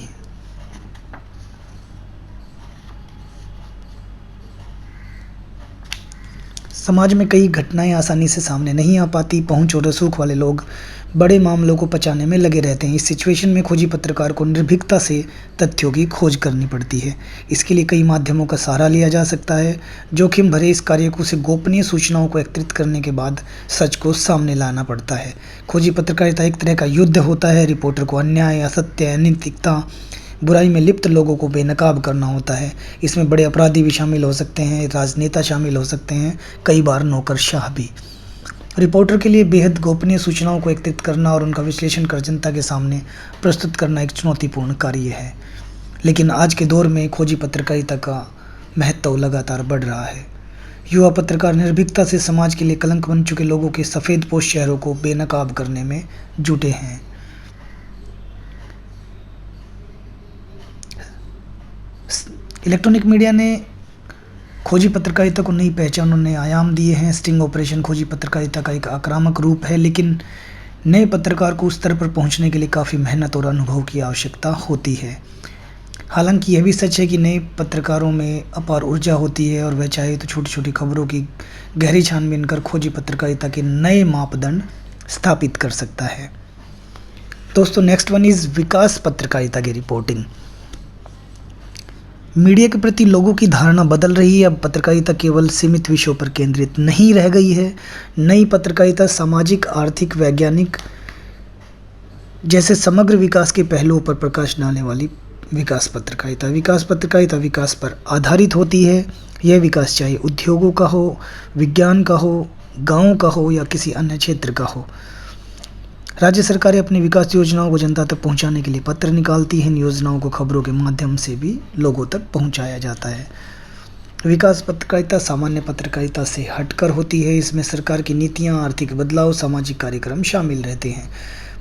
समाज में कई घटनाएं आसानी से सामने नहीं आ पाती। पहुंच और रसूख वाले लोग बड़े मामलों को पचाने में लगे रहते हैं। इस सिचुएशन में खोजी पत्रकार को निर्भीकता से तथ्यों की खोज करनी पड़ती है। इसके लिए कई माध्यमों का सहारा लिया जा सकता है। जोखिम भरे इस कार्य को से गोपनीय सूचनाओं को एकत्रित करने के बाद सच को सामने लाना पड़ता है। खोजी पत्रकारिता एक तरह का युद्ध होता है। रिपोर्टर को अन्याय, असत्य, अनैतिकता, बुराई में लिप्त लोगों को बेनकाब करना होता है। इसमें बड़े अपराधी भी शामिल हो सकते हैं, राजनेता शामिल हो सकते हैं, कई बार नौकरशाह भी। रिपोर्टर के लिए बेहद गोपनीय सूचनाओं को एकत्रित करना और उनका विश्लेषण कर जनता के सामने प्रस्तुत करना एक चुनौतीपूर्ण कार्य है। लेकिन आज के दौर में खोजी पत्रकारिता का महत्व लगातार बढ़ रहा है। युवा पत्रकार निर्भीकता से समाज के लिए कलंक बन चुके लोगों के सफ़ेदपोश चेहरों को बेनकाब करने में जुटे हैं। इलेक्ट्रॉनिक मीडिया ने खोजी पत्रकारिता को नई पहचान और नए आयाम दिए हैं। स्टिंग ऑपरेशन खोजी पत्रकारिता का एक आक्रामक रूप है, लेकिन नए पत्रकार को उस स्तर पर पहुंचने के लिए काफ़ी मेहनत और अनुभव की आवश्यकता होती है। हालांकि यह भी सच है कि नए पत्रकारों में अपार ऊर्जा होती है और वह चाहे तो छोटी छोटी खबरों की गहरी छानबीन कर खोजी पत्रकारिता के नए मापदंड स्थापित कर सकता है। दोस्तों, नेक्स्ट वन इज़ विकास पत्रकारिता की रिपोर्टिंग। मीडिया के प्रति लोगों की धारणा बदल रही है। अब पत्रकारिता केवल सीमित विषयों पर केंद्रित नहीं रह गई है। नई पत्रकारिता सामाजिक, आर्थिक, वैज्ञानिक जैसे समग्र विकास के पहलुओं पर प्रकाश डालने वाली विकास पत्रकारिता विकास पर आधारित होती है। यह विकास चाहे उद्योगों का हो, विज्ञान का हो, गाँव का हो या किसी अन्य क्षेत्र का हो। राज्य सरकारें अपनी विकास योजनाओं को जनता तक पहुंचाने के लिए पत्र निकालती हैं। इन योजनाओं को खबरों के माध्यम से भी लोगों तक पहुंचाया जाता है। विकास पत्रकारिता सामान्य पत्रकारिता से हटकर होती है। इसमें सरकार की नीतियां, आर्थिक बदलाव, सामाजिक कार्यक्रम शामिल रहते हैं।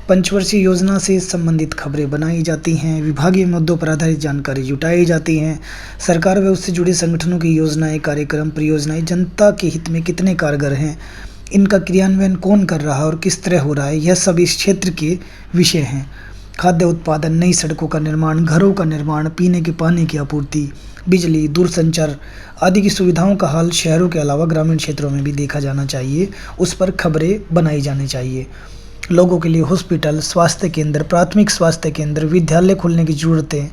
पंचवर्षीय योजना से संबंधित खबरें बनाई जाती हैं। विभागीय मुद्दों पर आधारित जानकारी जुटाई जाती हैं। सरकार व उससे जुड़े संगठनों की योजनाएं, कार्यक्रम, परियोजनाएं जनता के हित में कितने कारगर हैं, इनका क्रियान्वयन कौन कर रहा है और किस तरह हो रहा है, यह सब इस क्षेत्र के विषय हैं। खाद्य उत्पादन, नई सड़कों का निर्माण, घरों का निर्माण, पीने के पानी की आपूर्ति, बिजली, दूरसंचार आदि की सुविधाओं का हाल शहरों के अलावा ग्रामीण क्षेत्रों में भी देखा जाना चाहिए। उस पर खबरें बनाई जानी चाहिए। लोगों के लिए हॉस्पिटल, स्वास्थ्य केंद्र, प्राथमिक स्वास्थ्य केंद्र, विद्यालय खुलने की ज़रूरतें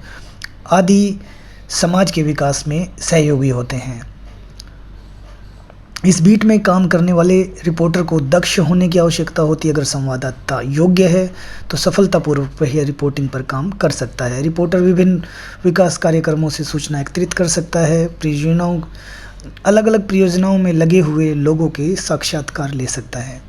आदि समाज के विकास में सहयोगी होते हैं। इस बीट में काम करने वाले रिपोर्टर को दक्ष होने की आवश्यकता होती है। अगर संवाददाता योग्य है तो सफलतापूर्वक वह रिपोर्टिंग पर काम कर सकता है। रिपोर्टर विभिन्न विकास कार्यक्रमों से सूचना एकत्रित कर सकता है। अलग अलग परियोजनाओं में लगे हुए लोगों के साक्षात्कार ले सकता है।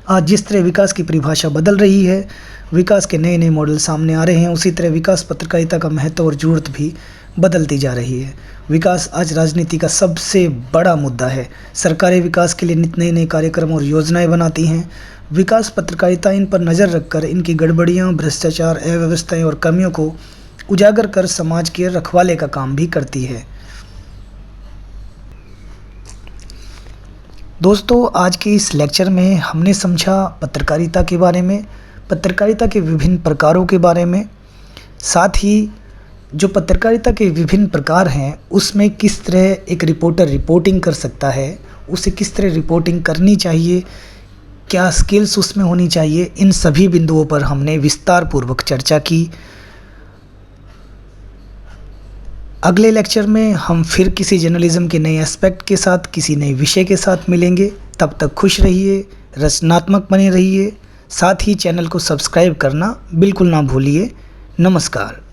आज जिस तरह विकास की परिभाषा बदल रही है, विकास के नए नए मॉडल सामने आ रहे हैं, उसी तरह विकास पत्रकारिता का महत्व और ज़रूरत भी बदलती जा रही है। विकास आज राजनीति का सबसे बड़ा मुद्दा है। सरकारें विकास के लिए नित नए नए कार्यक्रम और योजनाएं बनाती हैं। विकास पत्रकारिता इन पर नज़र रखकर इनकी गड़बड़ियां, भ्रष्टाचार, अव्यवस्थाएं और कमियों को उजागर कर समाज के रखवाले का काम भी करती है। दोस्तों, आज के इस लेक्चर में हमने समझा पत्रकारिता के बारे में, पत्रकारिता के विभिन्न प्रकारों के बारे में, साथ ही जो पत्रकारिता के विभिन्न प्रकार हैं उसमें किस तरह एक रिपोर्टर रिपोर्टिंग कर सकता है, उसे किस तरह रिपोर्टिंग करनी चाहिए, क्या स्किल्स उसमें होनी चाहिए, इन सभी बिंदुओं पर हमने विस्तार पूर्वक चर्चा की। अगले लेक्चर में हम फिर किसी जर्नलिज्म के नए एस्पेक्ट के साथ, किसी नए विषय के साथ मिलेंगे। तब तक खुश रहिए, रचनात्मक बने रहिए। साथ ही चैनल को सब्सक्राइब करना बिल्कुल ना भूलिए। नमस्कार।